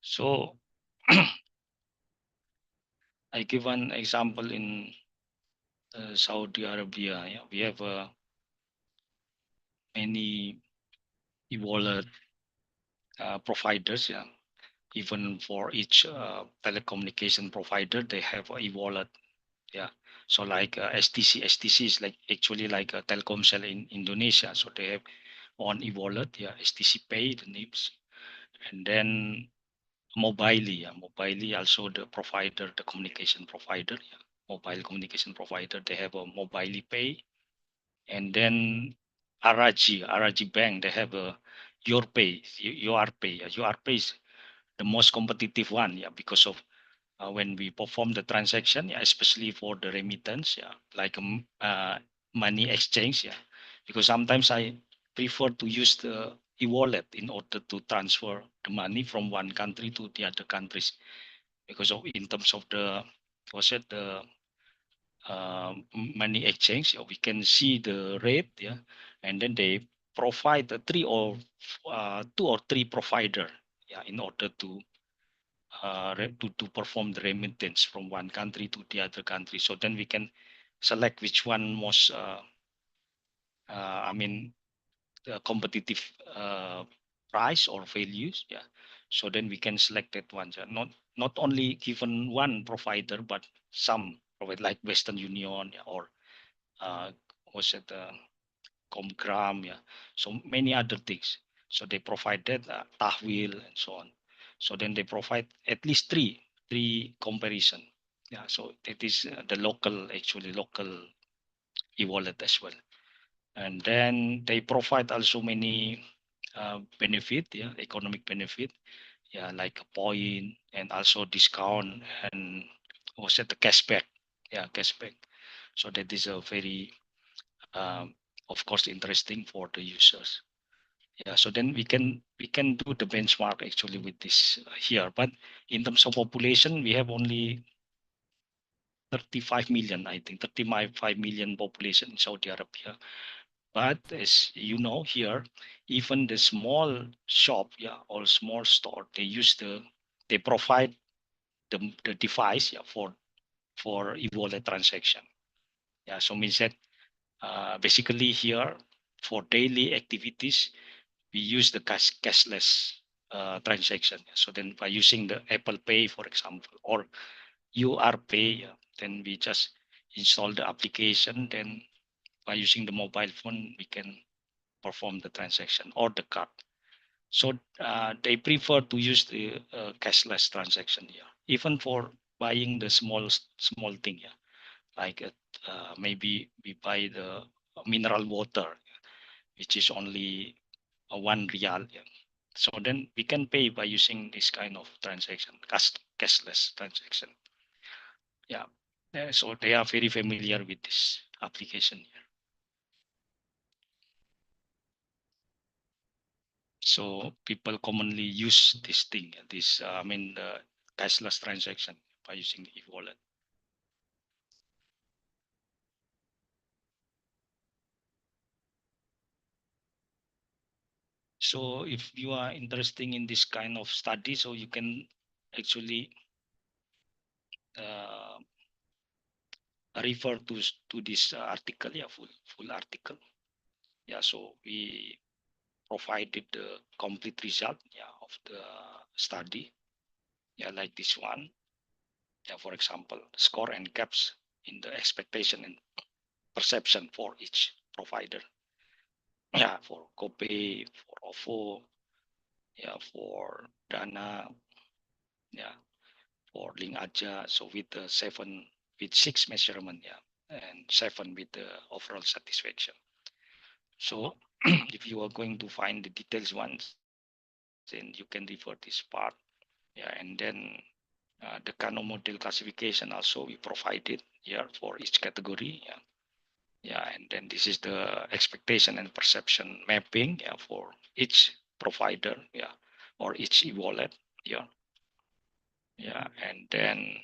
So I give one example in Saudi Arabia. Yeah, we have many e-wallet providers. Yeah, even for each telecommunication provider, they have a e-wallet. Yeah, so like STC is like actually like a Telkomsel in Indonesia. So they have on e-wallet. Yeah, STC Pay the names, and then Mobily. Yeah, Mobily also the provider, the communication provider. Yeah, mobile communication provider. They have a Mobily Pay, and then Araji Bank. They have a Your Pay, Your Pay. Your Pay is the most competitive one. Yeah, because of when we perform the transaction, yeah, especially for the remittance, yeah, like money exchange, yeah, because sometimes I prefer to use the e-wallet in order to transfer the money from one country to the other countries because of in terms of the what's it the money exchange, yeah, we can see the rate, yeah, and then they provide the two or three provider, yeah, in order to perform the remittance from one country to the other country. So then we can select which one most, I mean, competitive price or values. Yeah. So then we can select that one. Yeah. Not only given one provider, but some provide like Western Union, yeah, or what's it, Comgram, yeah. So many other things. So they provided tahwil and so on. So then they provide at least three comparison. Yeah. So that is the local e-wallet as well. And then they provide also many benefit, yeah, economic benefit, yeah, like a point and also discount and what's it, the cashback, yeah, cashback. So that is a very of course interesting for the users. Yeah, so then we can do the benchmark actually with this here. But in terms of population, we have only 35 million, I think 35 million population in Saudi Arabia. But as you know here, even the small shop, yeah, or small store, they provide the device, yeah, for e-wallet transaction. Yeah, so means that basically here for daily activities we use the cashless transaction. So then by using the Apple Pay, for example, or UR Pay, then we just install the application. Then by using the mobile phone, we can perform the transaction or the card. So they prefer to use the cashless transaction here, even for buying the small thing. Yeah, like maybe we buy the mineral water, which is only 1 rial. Yeah. So then we can pay by using this kind of transaction, cashless transaction. Yeah. So they are very familiar with this application here. So people commonly use this thing, I mean, the cashless transaction by using the e-wallet. So if you are interested in this kind of study, so you can actually uh, refer to this article, yeah, full article. Yeah, so we provided the complete result, yeah, of the study. Yeah, like this one. Yeah, for example, score and gaps in the expectation and perception for each provider. Yeah, for Copay, for OVO, yeah, for Dana, yeah, for Link Aja. So with the 6 measurement, yeah, and 7 with the overall satisfaction. So if you are going to find the details ones, then you can refer this part. Yeah, and then the Kano model classification also we provided here for each category. Yeah, yeah, and then this is the expectation and perception mapping, yeah, for each provider, yeah, or each e-wallet. Yeah, yeah, and then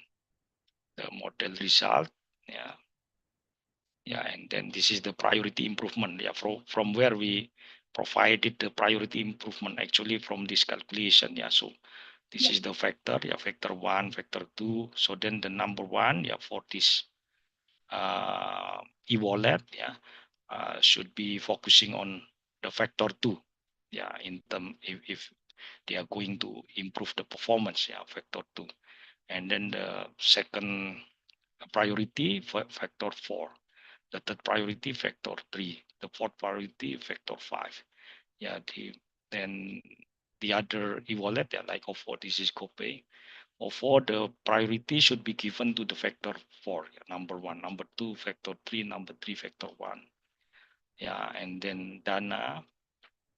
the model result. Yeah, yeah, and then this is the priority improvement. Yeah, from where we provided the priority improvement actually from this calculation. Yeah, so this is the factor. Yeah, factor 1, factor 2. So then the number 1, yeah, for this e-wallet, yeah, should be focusing on the factor 2. Yeah, in term if they are going to improve the performance. Yeah, factor 2. And then the second priority for factor 4, the third priority factor 3, the fourth priority factor 5. Yeah, then the other e-wallet, yeah, like OVO, this is Copay. OVO, the priority should be given to the factor 4, yeah, number 1, number 2 factor 3, number 3 factor 1. Yeah, and then Dana,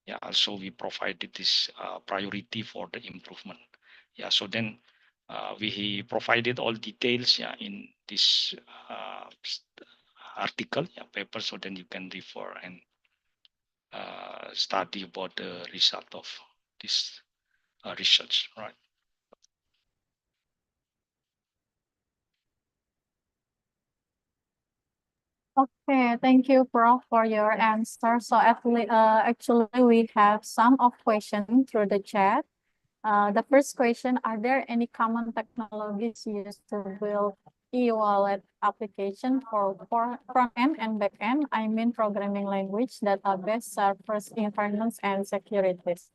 yeah, also we provided this priority for the improvement. Yeah, so then we provided all details, yeah, in this article, yeah, paper, so then you can refer and study about the result of this research, right? Okay, thank you, Prof, for your answer. So actually, we have some of questions through the chat. The first question, are there any common technologies used to build e-wallet application for front end and back end? I mean programming language, database, servers, environments, and securities.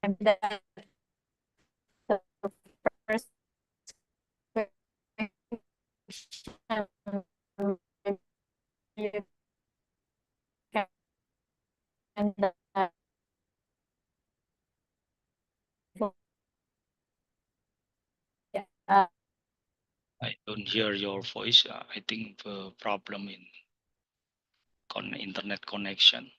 And that's the first question. You can uh, I don't hear your voice. I think the problem in internet connection.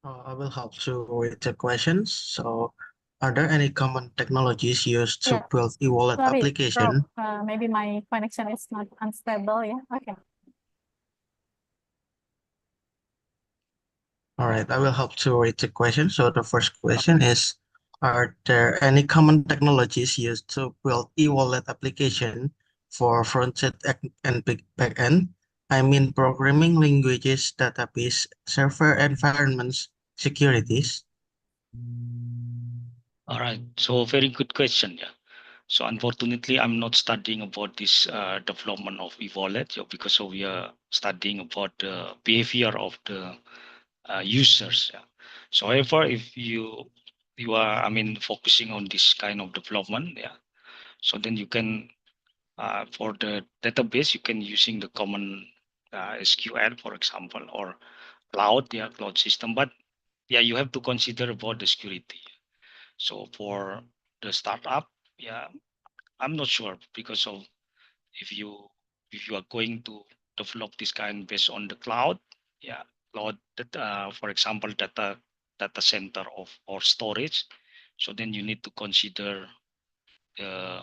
I will help to read the questions. So, are there any common technologies used to Yeah, build e-wallet sorry, application? Prof, maybe my connection is not unstable. Yeah, okay. All right, I will help to read the question. So the first question is, are there any common technologies used to build e-wallet application for front-end and back-end? I mean programming languages, database, server environments, securities. All right. So very good question. Yeah. So unfortunately, I'm not studying about this development of e-wallet, yeah, because we are studying about the behavior of the users. Yeah. So however, if you are, I mean, focusing on this kind of development, yeah. So then you can for the database, you can using the common SQL, for example, or cloud, yeah, cloud system. But yeah, you have to consider about the security. So for the startup, yeah, I'm not sure because of if you if you are going to develop this kind based on the cloud, yeah, cloud data, for example, data center of or storage. So then you need to consider the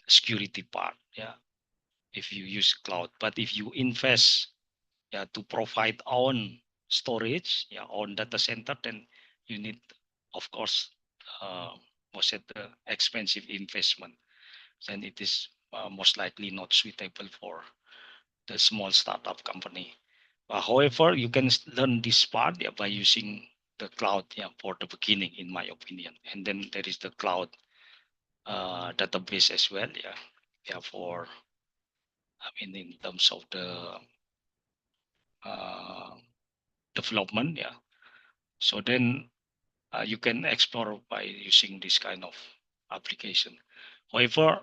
security part, yeah, if you use cloud. But if you invest, yeah, to provide own storage, yeah, own data center, then you need, of course, was it the expensive investment? Then it is most likely not suitable for the small startup company. However, you can learn this part, yeah, by using the cloud, yeah, for the beginning, in my opinion. And then there is the cloud database as well, yeah, yeah, for I mean in terms of the uh, development. Yeah. So then you can explore by using this kind of application. However,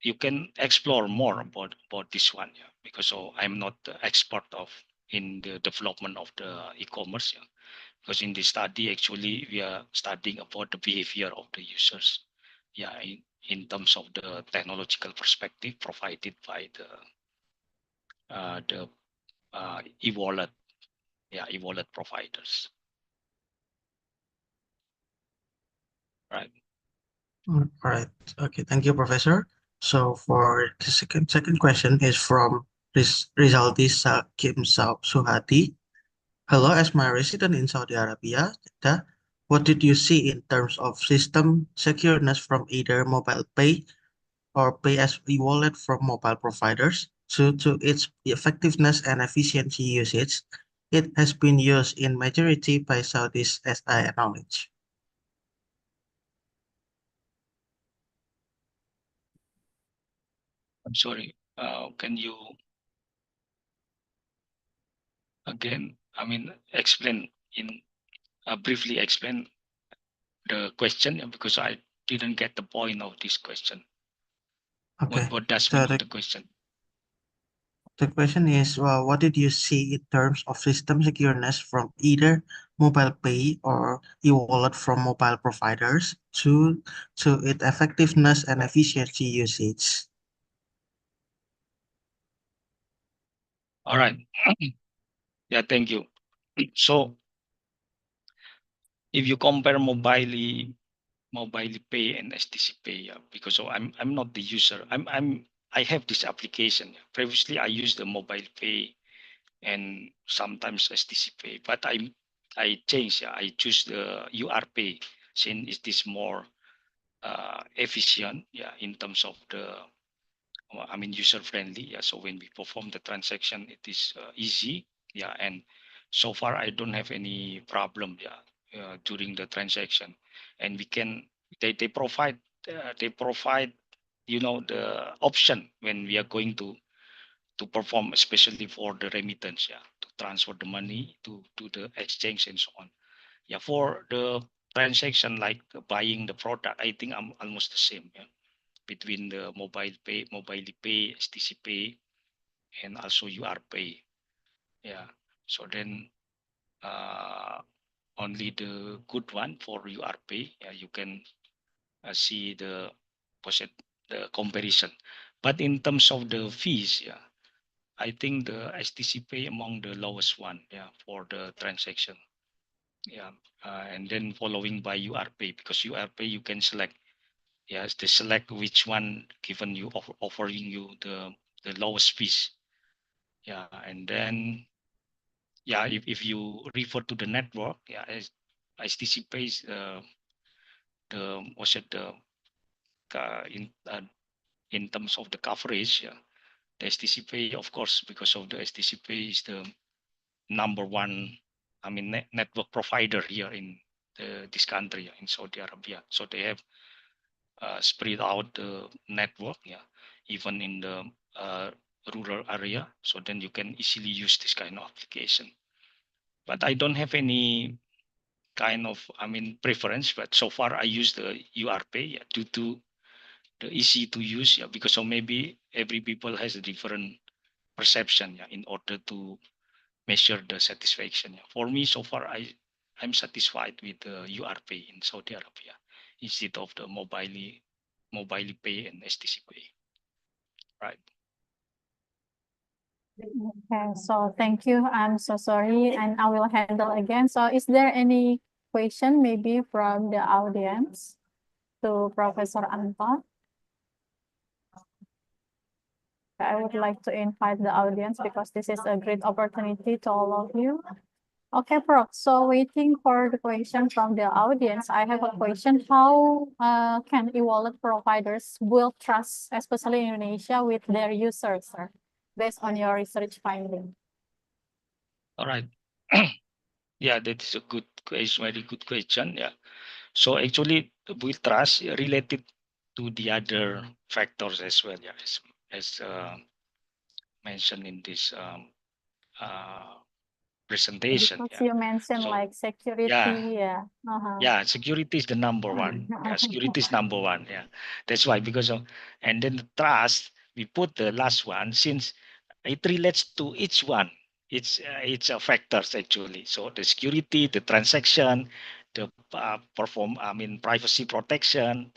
you can explore more about this one, yeah, because I'm not the expert of in the development of the e-commerce, yeah. Because in this study, actually, we are studying about the behavior of the users, yeah, in terms of the technological perspective provided by the e-wallet, yeah, e-wallet providers, right? All right. Okay. Thank you, Professor. So for the second question is from Rizaldi Kim Suhati. Hello, as my resident in Saudi Arabia, Jeddah, what did you see in terms of system secureness from either mobile pay or pay as e-wallet from mobile providers? To its effectiveness and efficiency usage, it has been used in majority by Saudis as I acknowledge. I'm sorry. Can you again? I mean, explain in briefly explain the question, because I didn't get the point of this question. Okay. What does So mean of the question? the question is, what did you see in terms of system secureness from either mobile pay or e-wallet from mobile providers to its effectiveness and efficiency usage? All right. Yeah, thank you. So if you compare mobile pay and STC pay, yeah, because I'm not the user. I have this application. Previously, I used the mobile pay and sometimes STC pay, but I changed. Yeah, I choose the UR pay since it is more efficient. Yeah, in terms of the user friendly. Yeah, so when we perform the transaction, it is easy. Yeah, and so far I don't have any problem. Yeah, during the transaction, and we can they provide the option when we are going to perform, especially for the remittance. Yeah, to transfer the money to the exchange and so on. Yeah, for the transaction like buying the product, I think I'm almost the same. Yeah, between the mobile pay, STC pay, and also UR pay. Yeah. So then only the good one for UR pay. Yeah, you can see the comparison. But in terms of the fees, yeah, I think the STC pay among the lowest one. Yeah, for the transaction. Yeah, and then following by UR pay, because UR pay you can select. Yes, they select which one given you offering you the lowest fees. Yeah, and then yeah, if you refer to the network, yeah, as STC pays the what's it the in terms of the coverage, yeah, the STC pay, of course, because of the STC pay is the number one, network provider here in this country, in Saudi Arabia. So they have spread out the network, yeah, even in the rural area. So then you can easily use this kind of application. But I don't have any kind of preference. But so far I use the URPay, yeah, due to the easy to use, yeah, because so maybe every people has a different perception, yeah, in order to measure the satisfaction. Yeah. For me, so far I'm satisfied with the URPay in Saudi Arabia instead of the mobile pay and STC pay. Right. Okay, so thank you. I'm so sorry, and I will handle again. So is there any question maybe from the audience to Professor Anton? I would like to invite the audience because this is a great opportunity to all of you. Okay, Prof. So waiting for the question from the audience, I have a question. How can e-wallet providers build trust, especially in Indonesia, with their users, sir, based on your research finding? All right. Yeah, that is a good question, very good question. Yeah. So actually, build trust related to the other factors as well. Yeah, as mentioned in this presentation. Because Yeah. you mentioned So like security, yeah, yeah. yeah, security is the number one. Yeah, security is number one. Yeah, that's why because of, and then the trust we put the last one since it relates to each one. It's factors actually. So the security, the transaction, the privacy protection,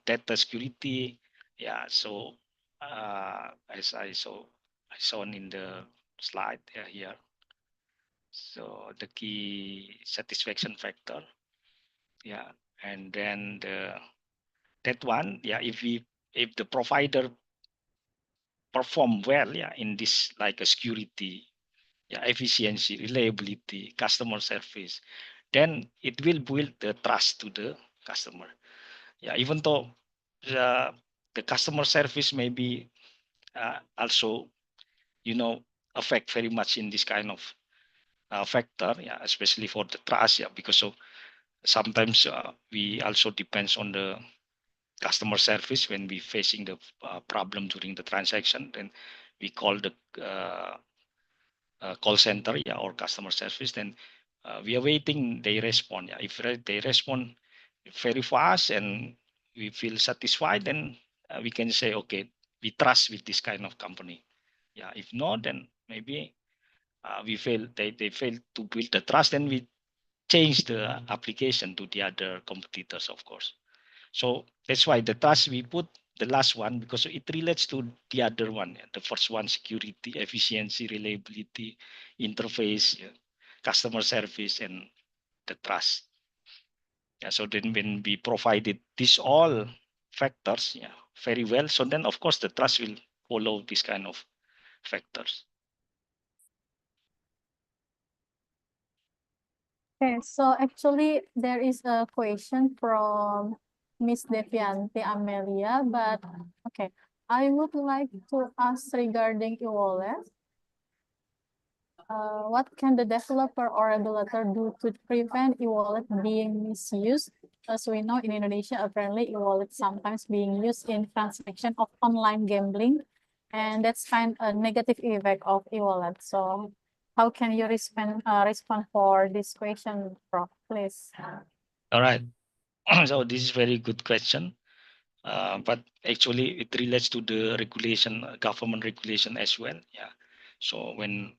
data security. Yeah. So as I saw in the slide here. So the key satisfaction factor, yeah, and then that one, yeah, if the provider perform well, yeah, in this like a security, yeah, efficiency, reliability, customer service, then it will build the trust to the customer. Yeah, even though the customer service may be also, affect very much in this kind of factor, yeah, especially for the trust, yeah, because of sometimes we also depends on the customer service when we facing the problem during the transaction. Then we call the call center, yeah, or customer service. Then we are waiting they respond. Yeah, if they respond very fast and we feel satisfied, then we can say okay, we trust with this kind of company. Yeah, if not, then maybe we fail. They fail to build the trust, then we change the application to the other competitors, of course. So that's why the task we put the last one because it relates to the other one. Yeah. The first one, security, efficiency, reliability, interface, yeah, customer service, and the trust. Yeah. So then when we provided these all factors, yeah, very well. So then of course the trust will follow this kind of factors. Okay, so actually there is a question from Miss Devianti Amelia, but okay, I would like to ask regarding e-wallet. What can the developer or regulator do to prevent e-wallet being misused? As we know, in Indonesia, apparently e-wallet sometimes being used in transaction of online gambling, and that's kind of a negative effect of e-wallet. So how can you respond for this question, Prof, please? All right. So this is very good question. But actually it relates to the regulation, government regulation as well. Yeah. So when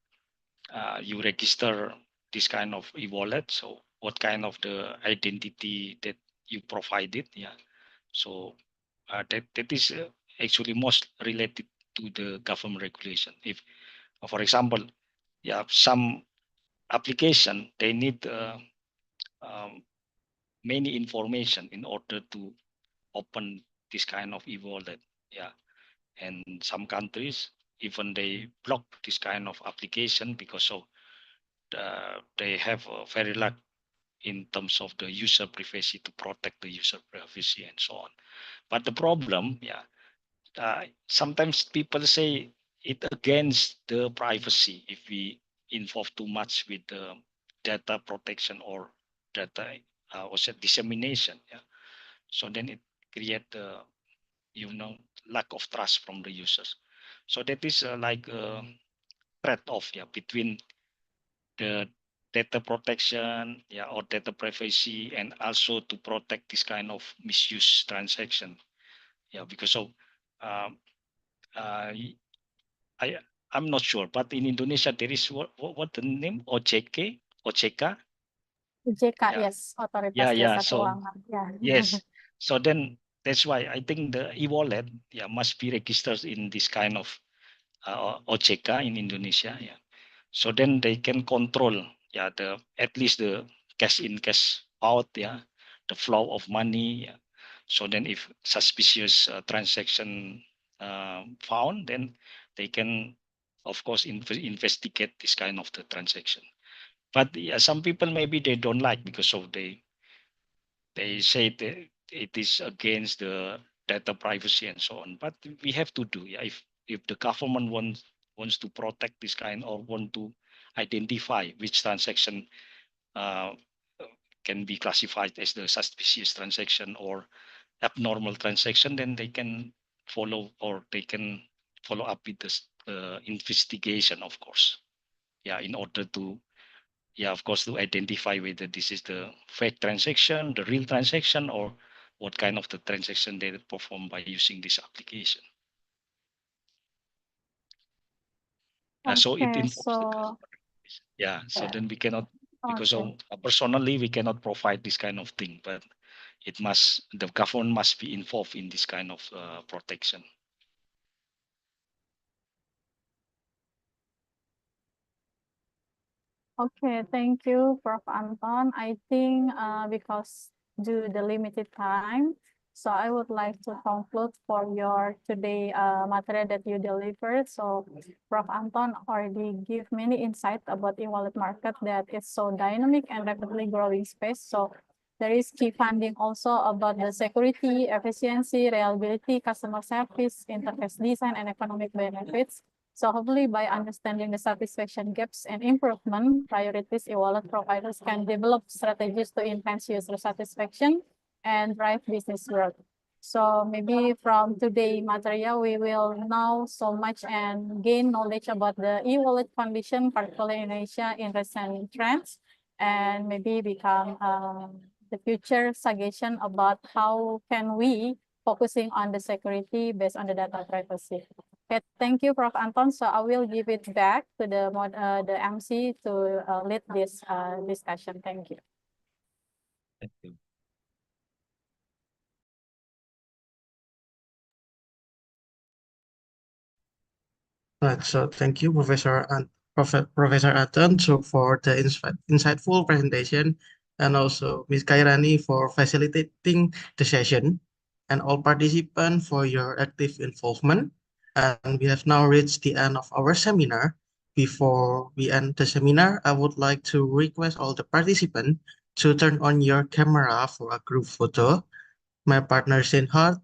you register this kind of e-wallet, so what kind of the identity that you provided? Yeah. So that is actually most related to the government regulation. If, for example, yeah, some application they need um, many information in order to open this kind of e-wallet. Yeah. And some countries even they block this kind of application because of they have a very lack in terms of the user privacy to protect the user privacy and so on. But the problem, yeah, sometimes people say it against the privacy if we involve too much with the data protection or data was it dissemination. Yeah, so then it create lack of trust from the users. So that is like a trade-off, yeah, between the data protection, yeah, or data privacy, and also to protect this kind of misuse transaction. Yeah, because of um, uh, I I'm not sure, but in Indonesia there is what the name OJK OJK. JK, Yeah, yes, Otoritas yeah. Jasa So Keuangan. Yeah. yes, so then that's why I think the e-wallet, yeah, must be registered in this kind of OJK in Indonesia. Yeah. So then they can control, yeah, the at least the cash in, cash out, yeah, the flow of money. Yeah. So then if suspicious transaction found, then they can, of course, investigate this kind of the transaction. But yeah, some people maybe they don't like because of they say that it is against the data privacy and so on. But we have to do, yeah, if the government wants to protect this kind or want to identify which transaction uh, can be classified as the suspicious transaction or abnormal transaction, then they can follow or they can follow up with this investigation, of course. Yeah, in order to yeah, of course, to identify whether this is the fake transaction, the real transaction, or what kind of the transaction they perform by using this application. So it Okay, involves the so yeah. So then we cannot because okay. of personally we cannot provide this kind of thing, but it must the government must be involved in this kind of protection. Okay, thank you, Prof. Anton. I think because due the limited time, so I would like to conclude for your today material that you delivered. So Prof. Anton already give many insight about e-wallet market that is so dynamic and rapidly growing space. So there is key funding also about the security, efficiency, reliability, customer service, interface design, and economic benefits. So hopefully by understanding the satisfaction gaps and improvement priorities, e-wallet providers can develop strategies to enhance user satisfaction and drive business growth. So maybe from today material, we will know so much and gain knowledge about the e-wallet condition, particularly in Asia in recent trends, and maybe become the future suggestion about how can we focusing on the security based on the data privacy. Okay, thank you, Prof. Anton. So I will give it back to the MC to lead this discussion. Thank you. Thank you. Right, so thank you, Professor Aton, so for the insightful presentation, and also Ms. Kairani for facilitating the session, and all participants for your active involvement. And we have now reached the end of our seminar. Before we end the seminar, I would like to request all the participants to turn on your camera for a group photo. My partner Sinhart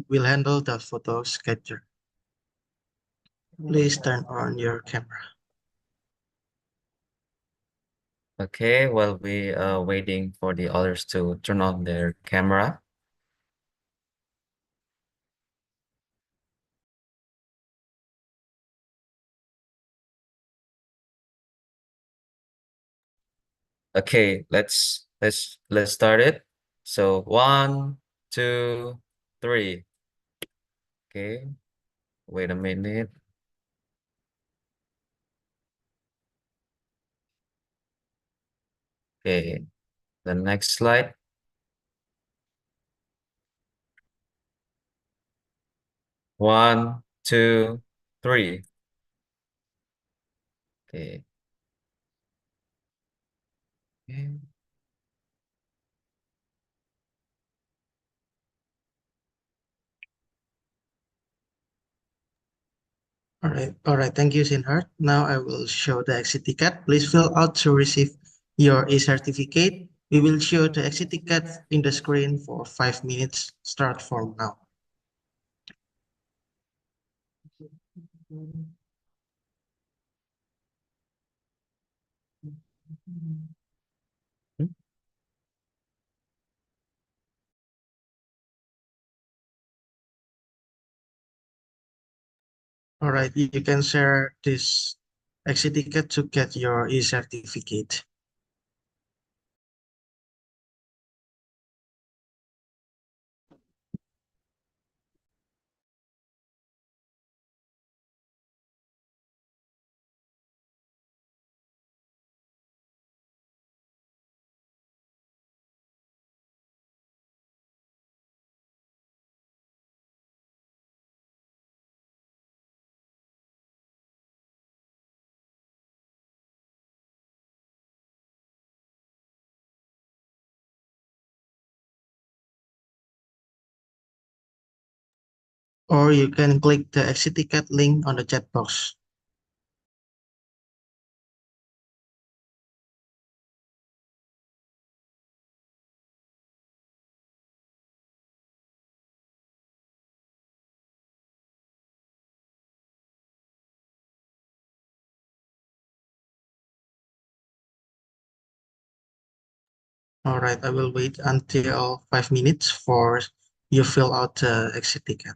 will handle the photo schedule. Please turn on your camera. Okay, while we are waiting for the others to turn on their camera. Okay, let's start it. So 1, 2, 3. Okay, wait a minute. Okay, the next slide. 1, 2, 3. Okay. Okay. All right. Thank you, Sinhart. Now I will show the exit ticket. Please fill out to receive your e-certificate. We will show the exit ticket in the screen for 5 minutes. Start from now. Hmm? All right, you can share this exit ticket to get your e-certificate. Or you can click the exit ticket link on the chat box. All right, I will wait until 5 minutes for you fill out the exit ticket.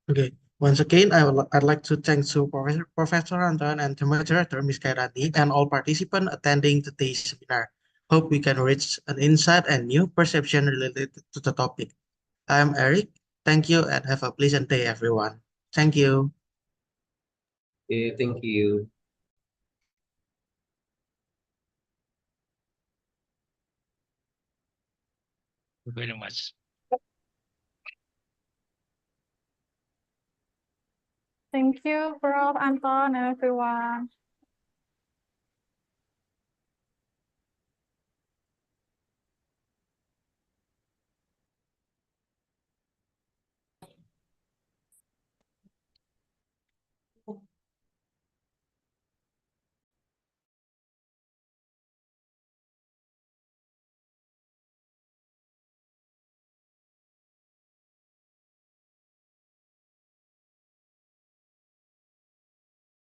Okay. Once again, I'd like to thank to Professor Anton and the moderator, Ms. Kairati, and all participants attending today's seminar. Hope we can reach an insight and new perception related to the topic. I am Eric. Thank you and have a pleasant day, everyone. Thank you. Okay, thank you. Very much. Thank you, Prof. Anton and everyone.